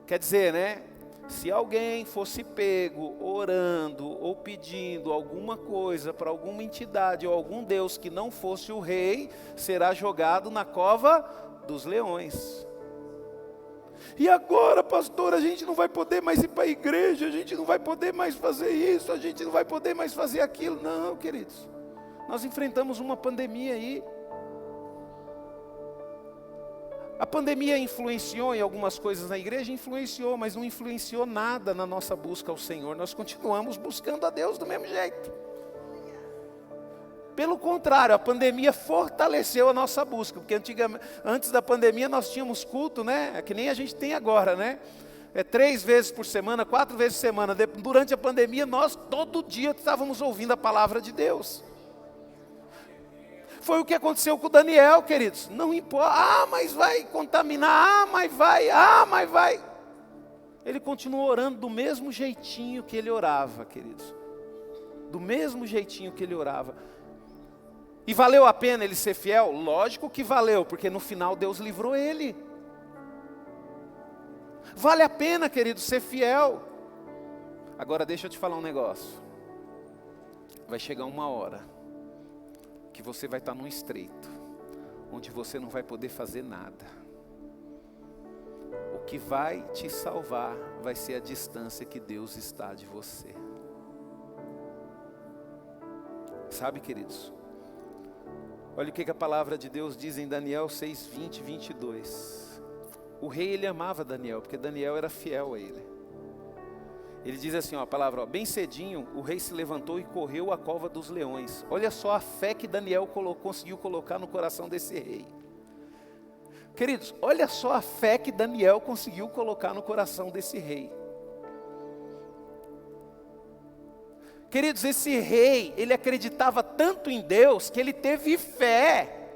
Quer dizer, né? Se alguém fosse pego orando ou pedindo alguma coisa para alguma entidade ou algum Deus que não fosse o rei, será jogado na cova dos leões. E agora, pastor, a gente não vai poder mais ir para a igreja, a gente não vai poder mais fazer isso, a gente não vai poder mais fazer aquilo. Não, queridos, nós enfrentamos uma pandemia aí. A pandemia influenciou em algumas coisas na igreja? Influenciou, mas não influenciou nada na nossa busca ao Senhor. Nós continuamos buscando a Deus do mesmo jeito. Pelo contrário, a pandemia fortaleceu a nossa busca, porque antes da pandemia nós tínhamos culto, né? É que nem a gente tem agora, né? 3 vezes por semana, 4 vezes por semana. Durante a pandemia nós todo dia estávamos ouvindo a palavra de Deus. Foi o que aconteceu com o Daniel, queridos. Não importa, mas vai contaminar, mas vai. Ele continuou orando do mesmo jeitinho que ele orava, queridos. Do mesmo jeitinho que ele orava. E valeu a pena ele ser fiel? Lógico que valeu, porque no final Deus livrou ele. Vale a pena, querido, ser fiel. Agora deixa eu te falar um negócio. Vai chegar uma hora que você vai estar num estreito, onde você não vai poder fazer nada. O que vai te salvar vai ser a distância que Deus está de você. Sabe, queridos? Olha o que a palavra de Deus diz em Daniel 6, 20, 22. O rei, ele amava Daniel, porque Daniel era fiel a ele. Ele diz assim, ó, a palavra, ó, bem cedinho, o rei se levantou e correu à cova dos leões. Olha só a fé que Daniel conseguiu colocar no coração desse rei. Queridos, olha só a fé que Daniel conseguiu colocar no coração desse rei. Queridos, esse rei, ele acreditava tanto em Deus, que ele teve fé,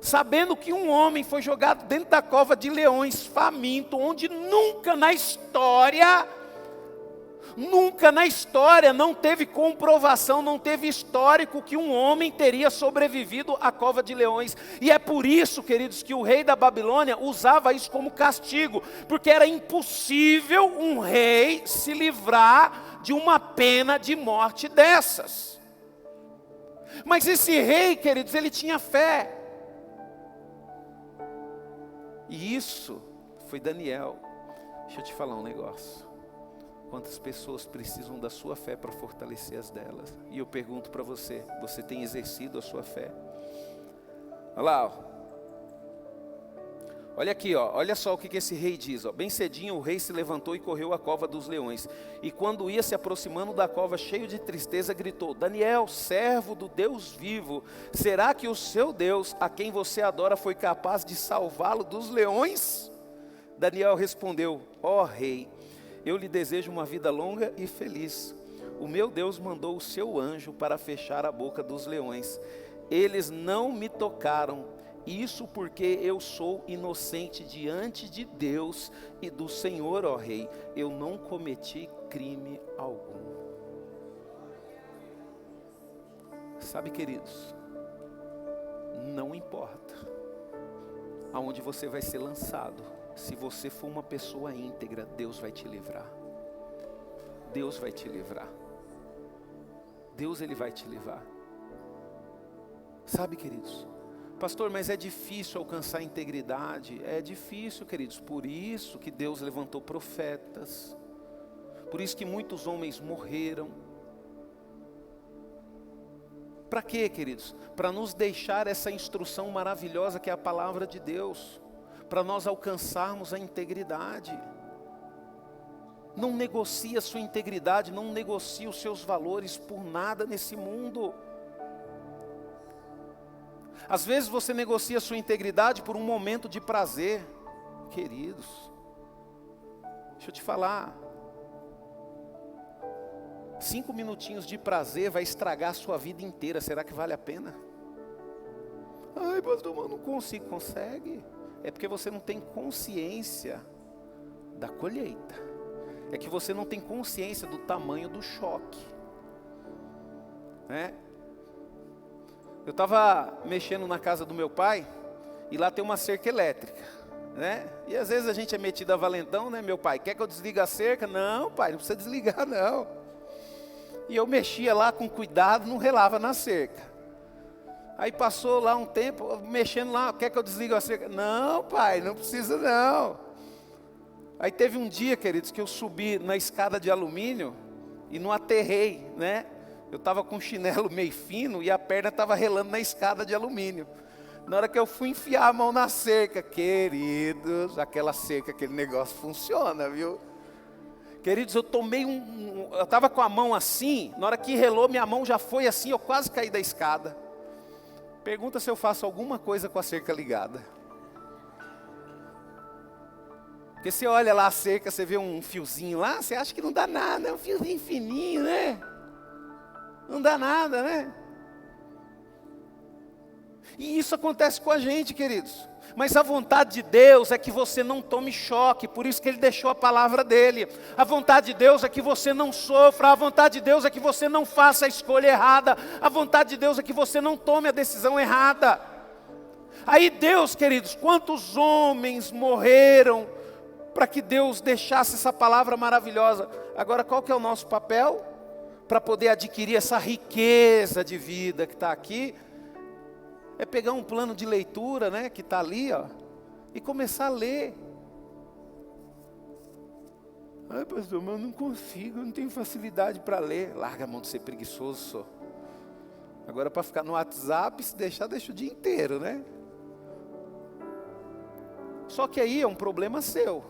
sabendo que um homem foi jogado dentro da cova de leões, faminto, onde nunca na história não teve comprovação, não teve histórico que um homem teria sobrevivido à cova de leões. E é por isso, queridos, que o rei da Babilônia usava isso como castigo, porque era impossível um rei se livrar de uma pena de morte dessas. Mas esse rei, queridos, ele tinha fé. E isso foi Daniel. Deixa eu te falar um negócio. Quantas pessoas precisam da sua fé para fortalecer as delas? E eu pergunto para você, você tem exercido a sua fé? Olha lá, ó. Olha aqui, ó, olha só o que esse rei diz. Ó. Bem cedinho o rei se levantou e correu à cova dos leões. E quando ia se aproximando da cova, cheio de tristeza, gritou: Daniel, servo do Deus vivo, será que o seu Deus, a quem você adora, foi capaz de salvá-lo dos leões? Daniel respondeu: ó rei, eu lhe desejo uma vida longa e feliz. O meu Deus mandou o seu anjo para fechar a boca dos leões. Eles não me tocaram. Isso porque eu sou inocente diante de Deus e do Senhor, ó rei. Eu não cometi crime algum. Sabe, queridos, não importa aonde você vai ser lançado. Se você for uma pessoa íntegra, Deus vai te livrar. Deus vai te livrar. Deus, Ele vai te livrar. Sabe, queridos, pastor, mas é difícil alcançar a integridade. É difícil, queridos, por isso que Deus levantou profetas. Por isso que muitos homens morreram. Para quê, queridos? Para nos deixar essa instrução maravilhosa que é a palavra de Deus. Para nós alcançarmos a integridade. Não negocie a sua integridade, não negocie os seus valores por nada nesse mundo. Às vezes você negocia a sua integridade por um momento de prazer. Queridos, deixa eu te falar. 5 minutinhos de prazer vai estragar a sua vida inteira. Será que vale a pena? Ai, pastor, eu não consigo. Consegue. É porque você não tem consciência da colheita. É que você não tem consciência do tamanho do choque. Né? Eu estava mexendo na casa do meu pai, e lá tem uma cerca elétrica, né? E às vezes a gente é metido a valentão, né? Meu pai, quer que eu desligue a cerca? Não, pai, não precisa desligar não. E eu mexia lá com cuidado, não relava na cerca. Aí passou lá um tempo, mexendo lá, quer que eu desligue a cerca? Não, pai, não precisa não. Aí teve um dia, queridos, que eu subi na escada de alumínio e não aterrei, né? Eu estava com um chinelo meio fino e a perna estava relando na escada de alumínio. Na hora que eu fui enfiar a mão na cerca, queridos, aquela cerca, aquele negócio funciona, viu? Queridos, eu tomei eu estava com a mão assim, na hora que relou, minha mão já foi assim, eu quase caí da escada. Pergunta se eu faço alguma coisa com a cerca ligada. Porque você olha lá a cerca, você vê um fiozinho lá, você acha que não dá nada, é um fiozinho fininho, né? Não dá nada, né? E isso acontece com a gente, queridos. Mas a vontade de Deus é que você não tome choque, por isso que Ele deixou a palavra dEle. A vontade de Deus é que você não sofra, a vontade de Deus é que você não faça a escolha errada, a vontade de Deus é que você não tome a decisão errada. Aí Deus, queridos, quantos homens morreram para que Deus deixasse essa palavra maravilhosa? Agora, qual que é o nosso papel? Para poder adquirir essa riqueza de vida que está aqui, é pegar um plano de leitura, né, que está ali, ó, e começar a ler. Ai, pastor, mas eu não consigo, eu não tenho facilidade para ler. Larga a mão de ser preguiçoso, só. Agora para ficar no WhatsApp, se deixar, deixa o dia inteiro, né? Só que aí é um problema seu,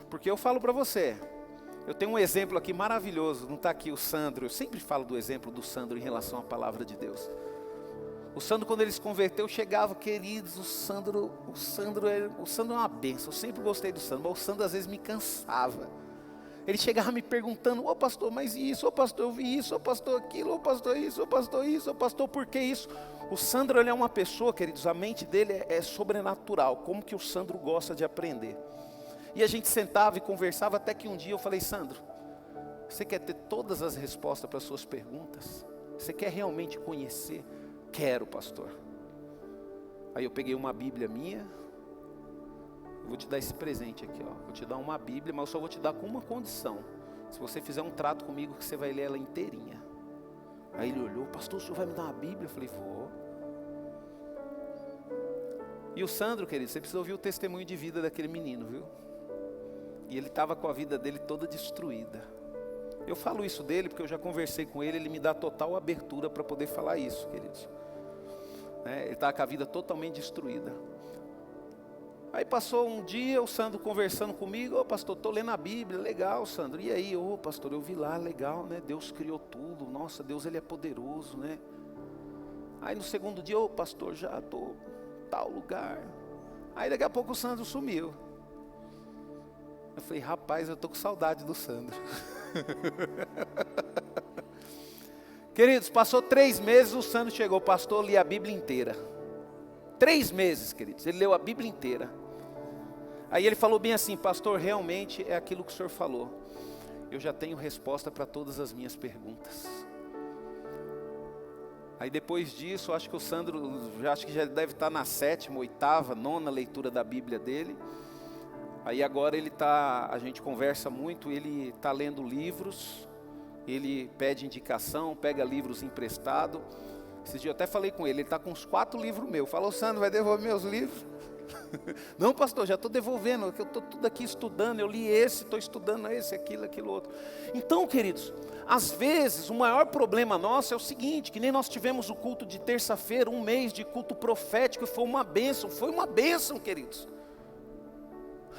porque eu falo para você. Eu tenho um exemplo aqui maravilhoso, não está aqui o Sandro, eu sempre falo do exemplo do Sandro em relação à palavra de Deus. O Sandro, quando ele se converteu, chegava, queridos, o Sandro é uma bênção, eu sempre gostei do Sandro, mas o Sandro às vezes me cansava. Ele chegava me perguntando: ô pastor, mas isso, ô pastor, eu vi isso, ô pastor aquilo, ô pastor isso, ô pastor isso, ô pastor, por que isso? O Sandro, ele é uma pessoa, queridos, a mente dele é sobrenatural, como que o Sandro gosta de aprender. E a gente sentava e conversava até que um dia eu falei: Sandro, você quer ter todas as respostas para as suas perguntas? Você quer realmente conhecer? Quero, pastor. Aí eu peguei uma Bíblia minha, vou te dar esse presente aqui, ó. Vou te dar uma Bíblia, mas eu só vou te dar com uma condição: se você fizer um trato comigo, que você vai ler ela inteirinha. Aí ele olhou: pastor, o senhor vai me dar uma Bíblia? Eu falei: vou. E o Sandro, querido, você precisa ouvir o testemunho de vida daquele menino, viu? E ele estava com a vida dele toda destruída. Eu falo isso dele porque eu já conversei com ele, ele me dá total abertura para poder falar isso, queridos. Ele estava com a vida totalmente destruída. Aí passou um dia, o Sandro conversando comigo: ô pastor, estou lendo a Bíblia, legal, Sandro. E aí, ô pastor, eu vi lá, legal, né? Deus criou tudo, nossa, Deus ele é poderoso, né? Aí no segundo dia: ô pastor, já estou em tal lugar. Aí daqui a pouco o Sandro sumiu. Eu falei: rapaz, eu estou com saudade do Sandro. Queridos, passou 3 meses, o Sandro chegou: pastor, li a Bíblia inteira. 3 meses, queridos, ele leu a Bíblia inteira. Aí ele falou bem assim: pastor, realmente é aquilo que o senhor falou. Eu já tenho resposta para todas as minhas perguntas. Aí depois disso, acho que o Sandro, acho que já deve estar na 7ª, 8ª, 9ª leitura da Bíblia dele. Aí agora a gente conversa muito, ele está lendo livros, ele pede indicação, pega livros emprestados. Esses dias eu até falei com ele está com uns 4 livros meus. Falou: Sandro, vai devolver meus livros? Não, pastor, já estou devolvendo, eu estou tudo aqui estudando, eu li esse, estou estudando esse, aquilo outro. Então, queridos, às vezes o maior problema nosso é o seguinte: que nem nós tivemos o culto de terça-feira, 1 mês de culto profético, foi uma bênção, queridos.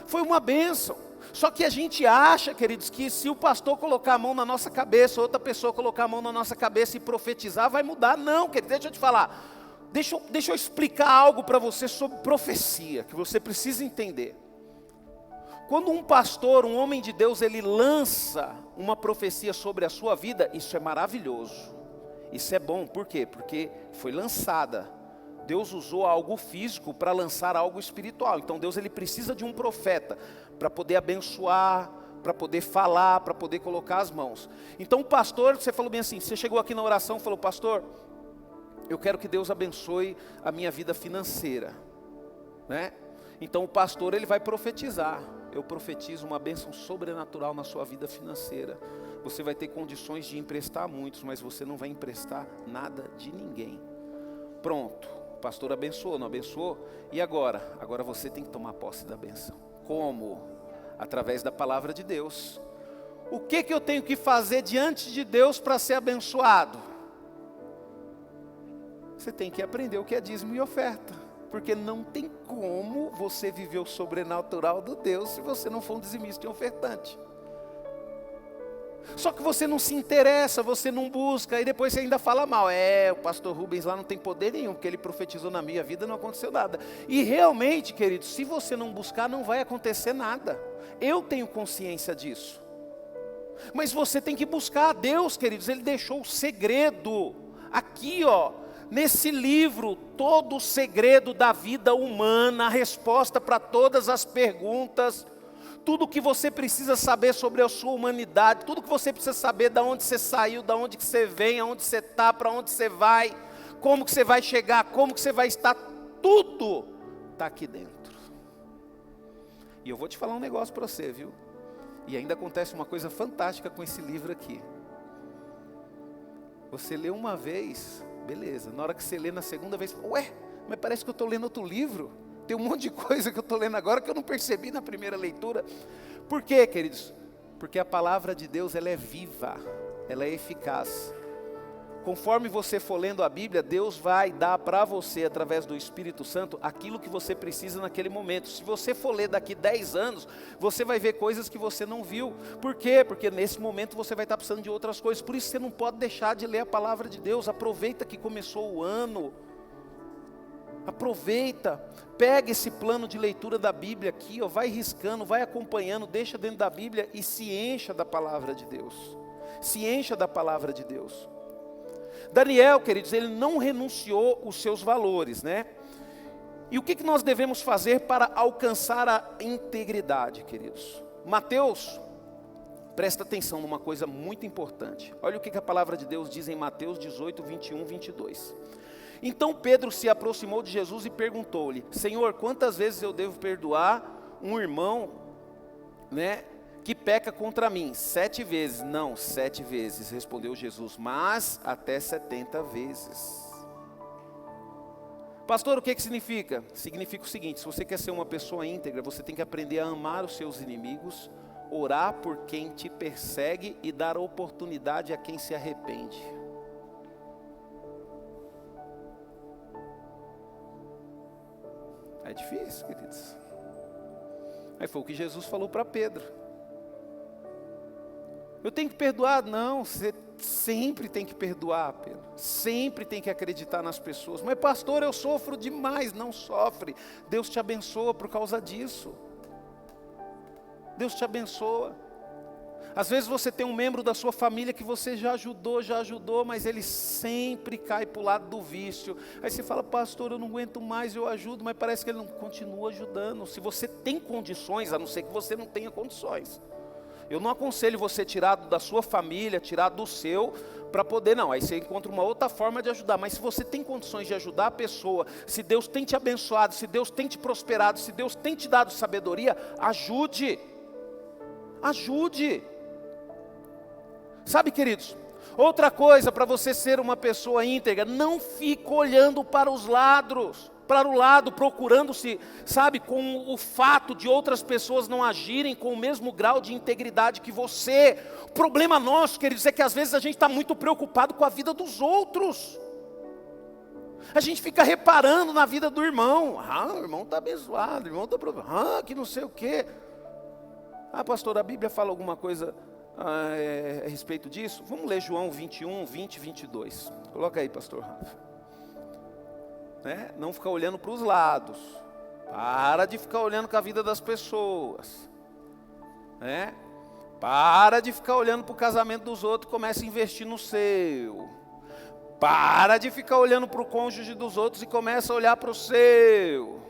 Foi uma bênção. Só que a gente acha, queridos, que se o pastor colocar a mão na nossa cabeça, outra pessoa colocar a mão na nossa cabeça e profetizar, vai mudar. Não, queridos, deixa eu te falar. Deixa eu explicar algo para você sobre profecia, que você precisa entender. Quando um pastor, um homem de Deus, ele lança uma profecia sobre a sua vida, isso é maravilhoso. Isso é bom, por quê? Porque foi lançada. Deus usou algo físico para lançar algo espiritual. Então Deus ele precisa de um profeta para poder abençoar, para poder falar, para poder colocar as mãos. Então o pastor, você falou bem assim, você chegou aqui na oração e falou: pastor, eu quero que Deus abençoe a minha vida financeira, né? Então o pastor ele vai profetizar. Eu profetizo uma bênção sobrenatural na sua vida financeira. Você vai ter condições de emprestar a muitos, mas você não vai emprestar nada de ninguém. Pronto, o pastor abençoou, não abençoou? E agora? Agora você tem que tomar posse da bênção. Como? Através da palavra de Deus. O que eu tenho que fazer diante de Deus para ser abençoado? Você tem que aprender o que é dízimo e oferta. Porque não tem como você viver o sobrenatural do Deus se você não for um dizimista e ofertante. Só que você não se interessa, você não busca, e depois você ainda fala mal. O pastor Rubens lá não tem poder nenhum, porque ele profetizou na minha vida e não aconteceu nada. E realmente, queridos, se você não buscar, não vai acontecer nada. Eu tenho consciência disso. Mas você tem que buscar a Deus, queridos. Ele deixou o segredo aqui, nesse livro, todo o segredo da vida humana, a resposta para todas as perguntas, tudo que você precisa saber sobre a sua humanidade, tudo que você precisa saber de onde você saiu, de onde que você vem, aonde você está, para onde você vai, como que você vai chegar, como que você vai estar, tudo está aqui dentro. E eu vou te falar um negócio para você, viu? E ainda acontece uma coisa fantástica com esse livro aqui. Você lê uma vez, beleza, na hora que você lê na segunda vez, mas parece que eu estou lendo outro livro. Tem um monte de coisa que eu estou lendo agora que eu não percebi na primeira leitura. Por quê, queridos? Porque a palavra de Deus ela é viva, ela é eficaz. Conforme você for lendo a Bíblia, Deus vai dar para você, através do Espírito Santo, aquilo que você precisa naquele momento. Se você for ler daqui 10 anos, você vai ver coisas que você não viu. Por quê? Porque nesse momento você vai estar precisando de outras coisas. Por isso você não pode deixar de ler a palavra de Deus. Aproveita que começou o ano. Aproveita, pega esse plano de leitura da Bíblia aqui, vai riscando, vai acompanhando, deixa dentro da Bíblia e se encha da palavra de Deus. Se encha da palavra de Deus. Daniel, queridos, ele não renunciou os seus valores, né? E o que nós devemos fazer para alcançar a integridade, queridos? Mateus, presta atenção numa coisa muito importante. Olha o que a palavra de Deus diz em Mateus 18, 21, 22. Então Pedro se aproximou de Jesus e perguntou-lhe: Senhor, quantas vezes eu devo perdoar um irmão, né, que peca contra mim? 7 vezes. Não, 7 vezes, respondeu Jesus, mas até 70 vezes. Pastor, o que significa? Significa o seguinte: se você quer ser uma pessoa íntegra, você tem que aprender a amar os seus inimigos, orar por quem te persegue e dar oportunidade a quem se arrepende. É difícil, queridos. Aí foi o que Jesus falou para Pedro. Eu tenho que perdoar? Não, você sempre tem que perdoar, Pedro. Sempre tem que acreditar nas pessoas. Mas pastor, eu sofro demais. Não sofre. Deus te abençoa por causa disso. Deus te abençoa. Às vezes você tem um membro da sua família que você já ajudou, mas ele sempre cai para o lado do vício. Aí você fala, pastor, eu não aguento mais, eu ajudo, mas parece que ele não continua ajudando. Se você tem condições, a não ser que você não tenha condições. Eu não aconselho você tirar da sua família, tirar do seu, para poder, não. Aí você encontra uma outra forma de ajudar. Mas se você tem condições de ajudar a pessoa, se Deus tem te abençoado, se Deus tem te prosperado, se Deus tem te dado sabedoria, ajude. Ajude. Sabe, queridos, outra coisa para você ser uma pessoa íntegra, não fique olhando para o lado, procurando-se, sabe, com o fato de outras pessoas não agirem com o mesmo grau de integridade que você. O problema nosso, queridos, é que às vezes a gente está muito preocupado com a vida dos outros. A gente fica reparando na vida do irmão. O irmão está abençoado, o irmão está provando, que não sei o quê. Pastor, a Bíblia fala alguma coisa a respeito disso? Vamos ler João 21, 20 e 22. Coloca aí, pastor Rafa. Não ficar olhando para os lados. Para de ficar olhando com a vida das pessoas. Para de ficar olhando para o casamento dos outros e começa a investir no seu. Para de ficar olhando para o cônjuge dos outros e começa a olhar para o seu.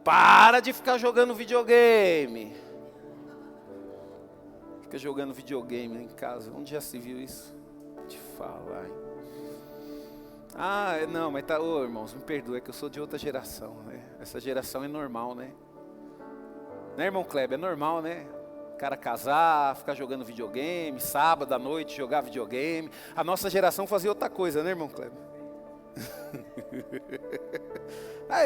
Para de ficar jogando videogame. Fica jogando videogame em casa. Onde já se viu isso? Te falar, hein? Não, mas tá, irmãos, me perdoa, é que eu sou de outra geração, né? Essa geração é normal, né? Né, irmão Kleber? É normal, né? O cara casar, ficar jogando videogame, sábado à noite jogar videogame. A nossa geração fazia outra coisa, né, irmão Kleber?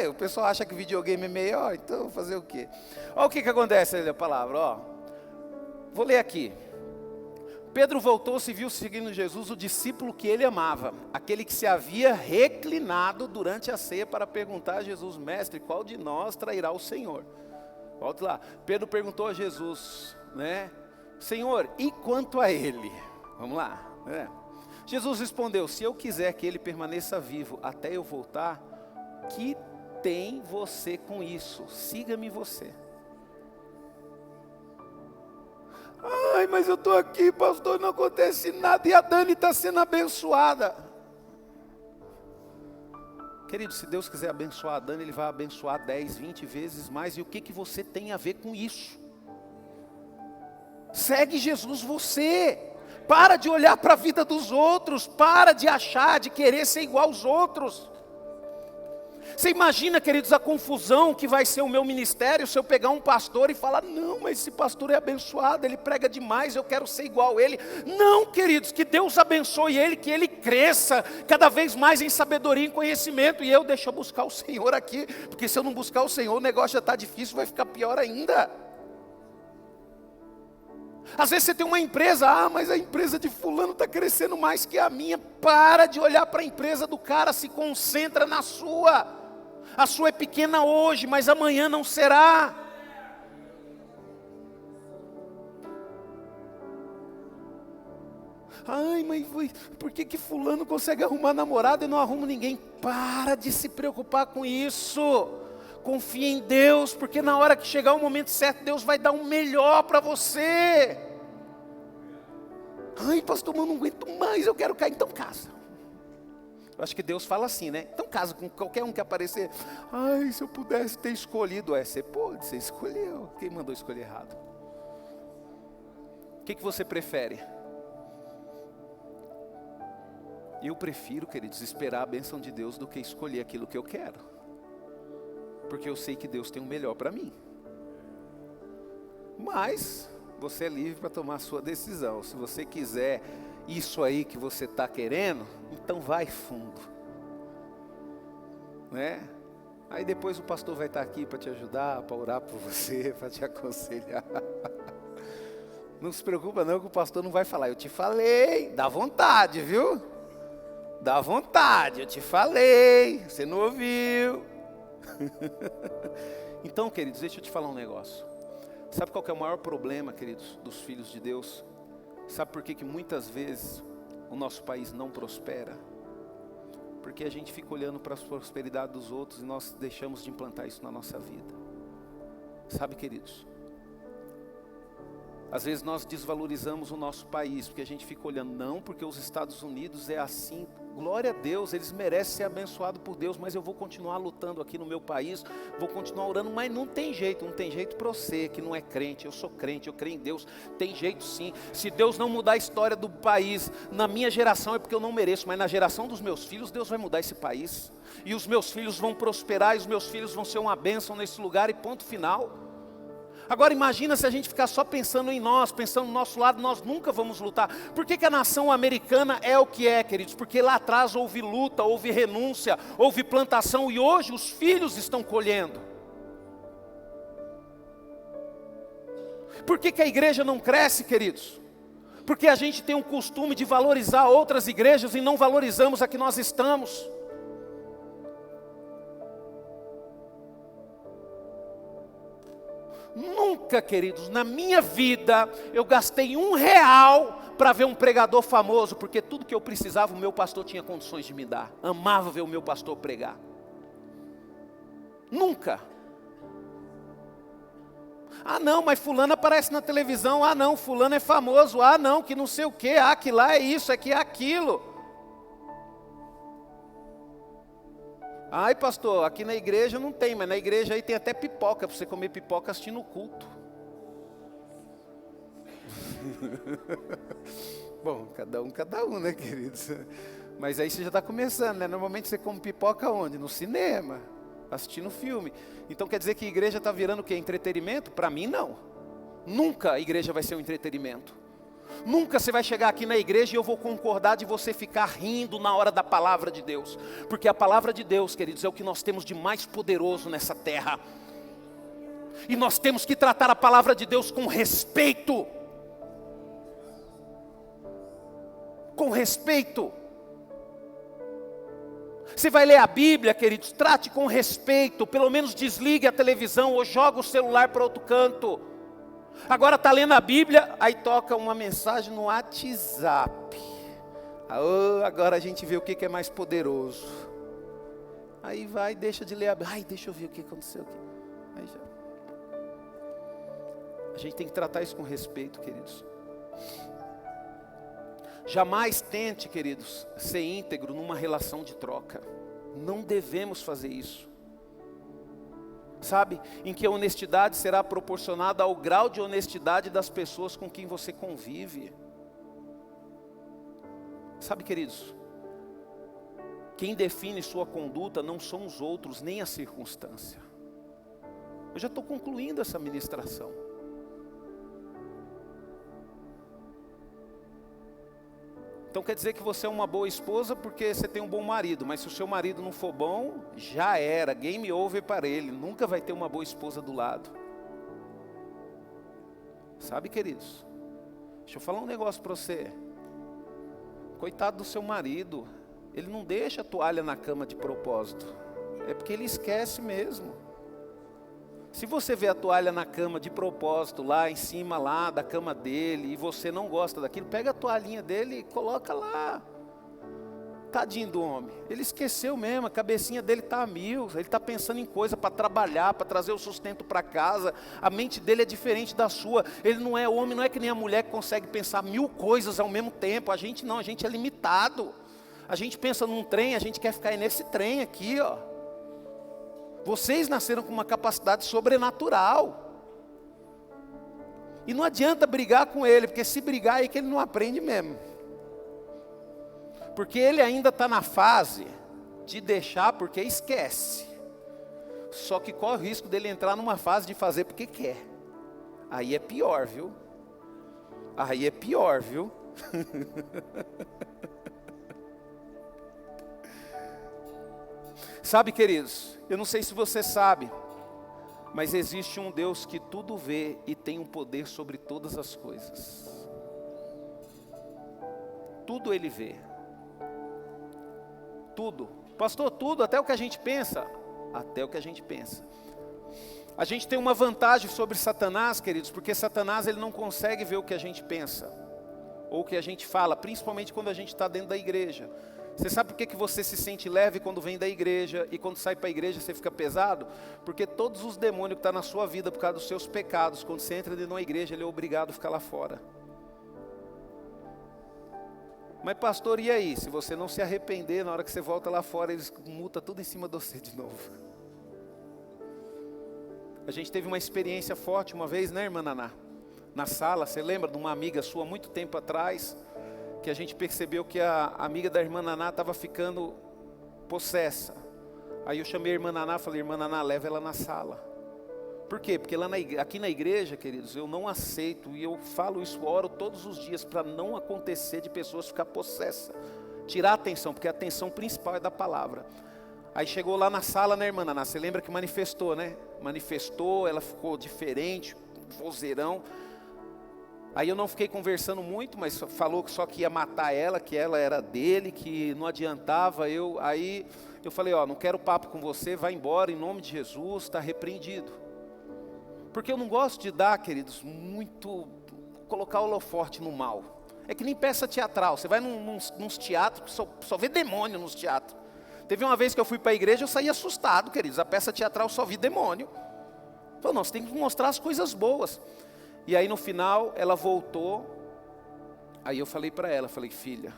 O pessoal acha que videogame é melhor, então fazer o quê? Olha o que acontece na palavra, Vou ler aqui. Pedro voltou-se e viu seguindo Jesus o discípulo que ele amava, aquele que se havia reclinado durante a ceia para perguntar a Jesus, mestre, qual de nós trairá o Senhor? Volte lá. Pedro perguntou a Jesus, Senhor, e quanto a ele? Vamos lá. Jesus respondeu, se eu quiser que ele permaneça vivo até eu voltar, que tem você com isso? Siga-me você. Mas eu estou aqui, pastor, não acontece nada, e a Dani está sendo abençoada. Querido, se Deus quiser abençoar a Dani, Ele vai abençoar 10, 20 vezes mais, e o que você tem a ver com isso? Segue Jesus você, para de olhar para a vida dos outros, para de achar, de querer ser igual aos outros. Você imagina, queridos, a confusão que vai ser o meu ministério se eu pegar um pastor e falar, não, mas esse pastor é abençoado, ele prega demais, eu quero ser igual a ele. Não, queridos, que Deus abençoe ele, que ele cresça cada vez mais em sabedoria e conhecimento. E deixa eu buscar o Senhor aqui, porque se eu não buscar o Senhor, o negócio já está difícil, vai ficar pior ainda. Às vezes você tem uma empresa, mas a empresa de fulano está crescendo mais que a minha. Para de olhar para a empresa do cara, se concentra na sua. A sua é pequena hoje, mas amanhã não será. Mas por que fulano consegue arrumar namorado e não arruma ninguém? Para de se preocupar com isso. Confia em Deus, porque na hora que chegar o momento certo, Deus vai dar o melhor para você. Pastor, eu não aguento mais, eu quero cair, então casa. Eu acho que Deus fala assim, né? Então casa com qualquer um que aparecer. Se eu pudesse ter escolhido. Você pode, você escolheu. Quem mandou escolher errado? O que você prefere? Eu prefiro, queridos, esperar a bênção de Deus do que escolher aquilo que eu quero. Porque eu sei que Deus tem o melhor para mim. Mas você é livre para tomar a sua decisão. Se você quiser isso aí que você está querendo, então vai fundo. né? Aí depois o pastor vai estar aqui para te ajudar, para orar por você, para te aconselhar. Não se preocupa não que o pastor não vai falar, eu te falei, dá vontade, viu? Dá vontade, eu te falei, você não ouviu. Então, queridos, deixa eu te falar um negócio. Sabe qual que é o maior problema, queridos, dos filhos de Deus? Sabe por que muitas vezes o nosso país não prospera? Porque a gente fica olhando para a prosperidade dos outros e nós deixamos de implantar isso na nossa vida. Sabe, queridos? Às vezes nós desvalorizamos o nosso país, porque a gente fica olhando, não, porque os Estados Unidos é assim, glória a Deus, eles merecem ser abençoados por Deus, mas eu vou continuar lutando aqui no meu país, vou continuar orando, mas não tem jeito para você que não é crente, eu sou crente, eu creio em Deus, tem jeito sim. Se Deus não mudar a história do país, na minha geração é porque eu não mereço, mas na geração dos meus filhos, Deus vai mudar esse país, e os meus filhos vão prosperar, e os meus filhos vão ser uma bênção nesse lugar, e ponto final. Agora imagina se a gente ficar só pensando em nós, pensando no nosso lado, nós nunca vamos lutar. Por que a nação americana é o que é, queridos? Porque lá atrás houve luta, houve renúncia, houve plantação e hoje os filhos estão colhendo. Por que a igreja não cresce, queridos? Porque a gente tem um costume de valorizar outras igrejas e não valorizamos a que nós estamos. Nunca, queridos, na minha vida, eu gastei R$1 para ver um pregador famoso, porque tudo que eu precisava, o meu pastor tinha condições de me dar. Amava ver o meu pastor pregar. Nunca. Ah não, mas fulano aparece na televisão, ah não, fulano é famoso, ah não, que não sei o que, ah que lá é isso, aqui é aquilo. Ai pastor, aqui na igreja não tem, mas na igreja aí tem até pipoca, para você comer pipoca assistindo o culto. Bom, cada um, né, queridos? Mas aí você já está começando, né? Normalmente você come pipoca onde? No cinema, assistindo filme. Então quer dizer que a igreja está virando o quê? Entretenimento? Para mim não. Nunca a igreja vai ser um entretenimento. Nunca você vai chegar aqui na igreja e eu vou concordar de você ficar rindo na hora da palavra de Deus. Porque a palavra de Deus, queridos, é o que nós temos de mais poderoso nessa terra. E nós temos que tratar a palavra de Deus com respeito. Com respeito. Você vai ler a Bíblia, queridos, trate com respeito. Pelo menos desligue a televisão ou joga o celular para outro canto. Agora está lendo a Bíblia, aí toca uma mensagem no WhatsApp. Agora a gente vê o que é mais poderoso. Aí vai, deixa de ler a Bíblia. Ai, deixa eu ver o que aconteceu aqui. Aí já. A gente tem que tratar isso com respeito, queridos. Jamais tente, queridos, ser íntegro numa relação de troca. Não devemos fazer isso. Sabe, em que a honestidade será proporcionada ao grau de honestidade das pessoas com quem você convive. Sabe, queridos, quem define sua conduta não são os outros, nem a circunstância. Eu já estou concluindo essa ministração. Então quer dizer que você é uma boa esposa porque você tem um bom marido, mas se o seu marido não for bom, já era, game over para ele, nunca vai ter uma boa esposa do lado. Sabe, queridos, deixa eu falar um negócio para você. Coitado do seu marido, ele não deixa a toalha na cama de propósito, é porque ele esquece mesmo. Se você vê a toalha na cama de propósito, lá em cima lá da cama dele, e você não gosta daquilo, pega a toalhinha dele e coloca lá. Tadinho do homem, ele esqueceu mesmo, a cabecinha dele está a mil, ele está pensando em coisa para trabalhar, para trazer o sustento para casa, a mente dele é diferente da sua, ele não é homem, não é que nem a mulher que consegue pensar 1000 coisas ao mesmo tempo, a gente não, a gente é limitado, a gente pensa num trem, a gente quer ficar nesse trem aqui, ó. Vocês nasceram com uma capacidade sobrenatural. E não adianta brigar com ele, porque se brigar é que ele não aprende mesmo. Porque ele ainda está na fase de deixar porque esquece. Só que corre o risco dele entrar numa fase de fazer porque quer. Aí é pior, viu? Aí é pior, viu? Sabe, queridos, eu não sei se você sabe, mas existe um Deus que tudo vê e tem um poder sobre todas as coisas. Tudo Ele vê. Tudo. Pastor, tudo, até o que a gente pensa. Até o que a gente pensa. A gente tem uma vantagem sobre Satanás, queridos, porque Satanás ele não consegue ver o que a gente pensa, ou o que a gente fala, principalmente quando a gente está dentro da igreja. Você sabe por que você se sente leve quando vem da igreja e quando sai para a igreja você fica pesado? Porque todos os demônios que estão na sua vida por causa dos seus pecados, quando você entra dentro de uma igreja, ele é obrigado a ficar lá fora. Mas pastor, e aí? Se você não se arrepender, na hora que você volta lá fora, eles mutam tudo em cima de você de novo. A gente teve uma experiência forte uma vez, né, irmã Naná? Na sala, você lembra de uma amiga sua, muito tempo atrás, que a gente percebeu que a amiga da irmã Naná estava ficando possessa. Aí eu chamei a irmã Naná e falei, irmã Naná, leva ela na sala. Por quê? Porque aqui na igreja, queridos, eu não aceito, e eu falo isso, oro todos os dias, para não acontecer de pessoas ficar possessas. Tirar a atenção, porque a atenção principal é da palavra. Aí chegou lá na sala, né, irmã Naná? Você lembra que manifestou, né? Manifestou, ela ficou diferente, vozeirão. Aí eu não fiquei conversando muito, mas falou que só que ia matar ela, que ela era dele, que não adiantava. Aí eu falei, ó, não quero papo com você, vai embora, em nome de Jesus, está repreendido. Porque eu não gosto de dar, queridos, muito, colocar holoforte no mal. É que nem peça teatral, você vai nos teatros, só vê demônio nos teatros. Teve uma vez que eu fui para a igreja, eu saí assustado, queridos, a peça teatral só vi demônio. Falei, não, você tem que mostrar as coisas boas. E aí no final, ela voltou, aí eu falei para ela, falei, filha,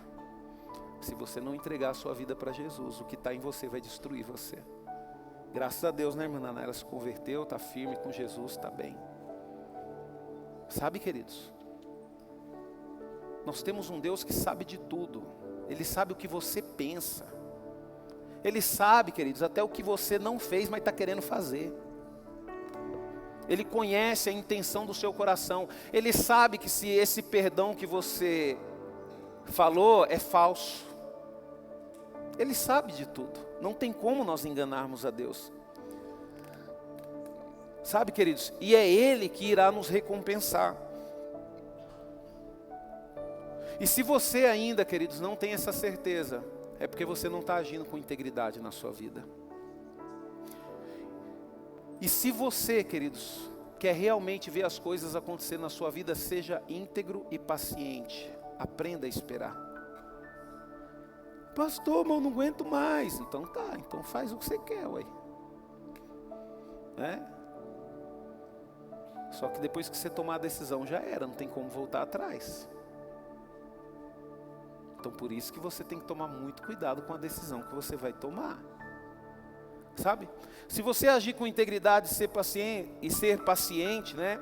se você não entregar a sua vida para Jesus, o que está em você vai destruir você. Graças a Deus, né, irmã Naná? Ela se converteu, está firme com Jesus, está bem. Sabe, queridos, nós temos um Deus que sabe de tudo. Ele sabe o que você pensa. Ele sabe, queridos, até o que você não fez, mas está querendo fazer. Ele conhece a intenção do seu coração. Ele sabe que se esse perdão que você falou é falso. Ele sabe de tudo. Não tem como nós enganarmos a Deus. Sabe, queridos? E é Ele que irá nos recompensar. E se você ainda, queridos, não tem essa certeza, é porque você não está agindo com integridade na sua vida. E se você, queridos, quer realmente ver as coisas acontecer na sua vida, seja íntegro e paciente. Aprenda a esperar. Pastor, mas eu não aguento mais. Então tá, então faz o que você quer, ué. Né? Só que depois que você tomar a decisão já era, não tem como voltar atrás. Então por isso que você tem que tomar muito cuidado com a decisão que você vai tomar. Sabe? Se você agir com integridade e ser paciente, né?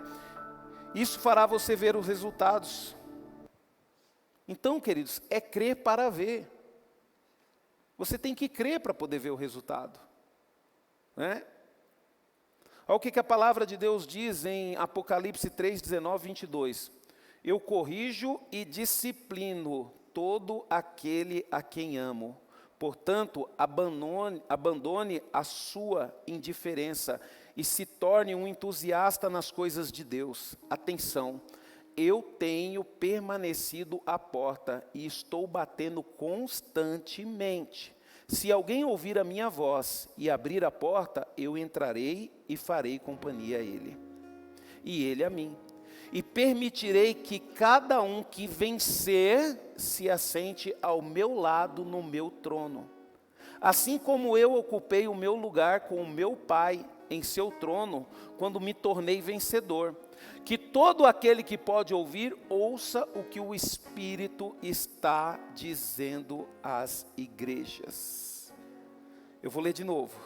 Isso fará você ver os resultados. Então, queridos, é crer para ver. Você tem que crer para poder ver o resultado. Né? Olha o que a palavra de Deus diz em Apocalipse 3, 19, 22. Eu corrijo e disciplino todo aquele a quem amo. Portanto, abandone a sua indiferença e se torne um entusiasta nas coisas de Deus. Atenção, eu tenho permanecido à porta e estou batendo constantemente. Se alguém ouvir a minha voz e abrir a porta, eu entrarei e farei companhia a ele, e ele a mim. E permitirei que cada um que vencer se assente ao meu lado no meu trono. Assim como eu ocupei o meu lugar com o meu Pai em seu trono, quando me tornei vencedor. Que todo aquele que pode ouvir, ouça o que o Espírito está dizendo às igrejas. Eu vou ler de novo.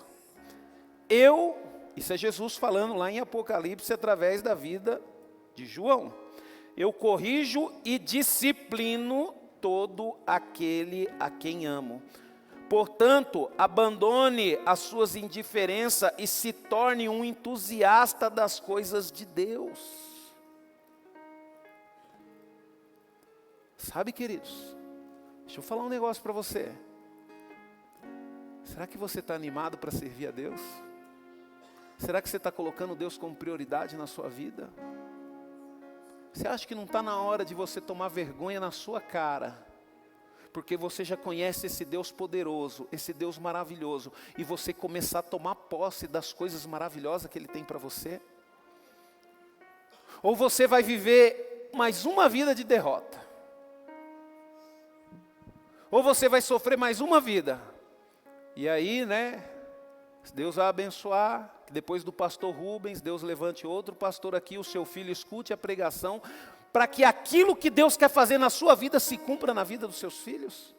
Isso é Jesus falando lá em Apocalipse através da vida de João. Eu corrijo e disciplino todo aquele a quem amo. Portanto, abandone as suas indiferenças e se torne um entusiasta das coisas de Deus. Sabe, queridos, deixa eu falar um negócio para você. Será que você está animado para servir a Deus? Será que você está colocando Deus como prioridade na sua vida? Você acha que não está na hora de você tomar vergonha na sua cara? Porque você já conhece esse Deus poderoso, esse Deus maravilhoso, e você começar a tomar posse das coisas maravilhosas que Ele tem para você? Ou você vai viver mais uma vida de derrota? Ou você vai sofrer mais uma vida? E aí, Deus vai abençoar, que depois do pastor Rubens, Deus levante outro pastor aqui, o seu filho escute a pregação, para que aquilo que Deus quer fazer na sua vida se cumpra na vida dos seus filhos.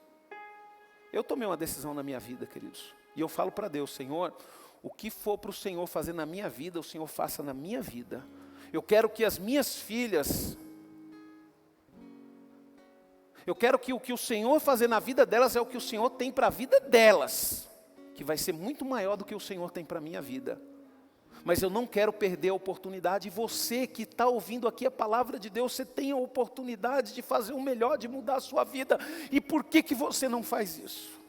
Eu tomei uma decisão na minha vida, queridos, e eu falo para Deus: Senhor, o que for para o Senhor fazer na minha vida, o Senhor faça na minha vida. Eu quero que as minhas filhas, eu quero que o que o Senhor fazer na vida delas é o que o Senhor tem para a vida delas, que vai ser muito maior do que o Senhor tem para a minha vida. Mas eu não quero perder a oportunidade. E você que está ouvindo aqui a palavra de Deus, você tem a oportunidade de fazer o melhor, de mudar a sua vida. E por que você não faz isso?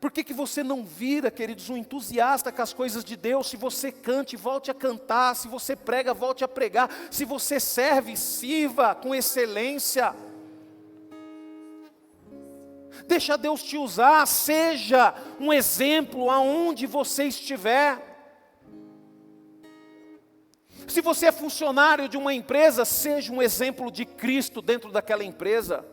Por que você não vira, queridos, um entusiasta com as coisas de Deus? Se você cante, volte a cantar. Se você prega, volte a pregar. Se você serve, sirva com excelência. Deixa Deus te usar, seja um exemplo aonde você estiver. Se você é funcionário de uma empresa, seja um exemplo de Cristo dentro daquela empresa.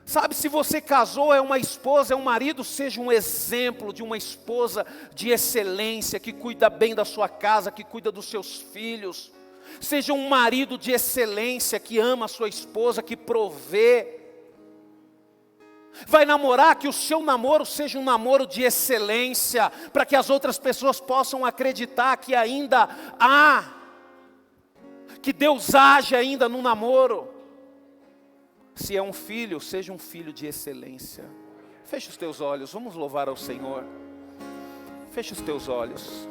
Sabe, se você casou, é uma esposa, é um marido, seja um exemplo de uma esposa de excelência, que cuida bem da sua casa, que cuida dos seus filhos. Seja um marido de excelência, que ama a sua esposa, que provê. Vai namorar, que o seu namoro seja um namoro de excelência, para que as outras pessoas possam acreditar que ainda há, que Deus age ainda no namoro. Se é um filho, seja um filho de excelência. Feche os teus olhos, vamos louvar ao Senhor. Feche os teus olhos.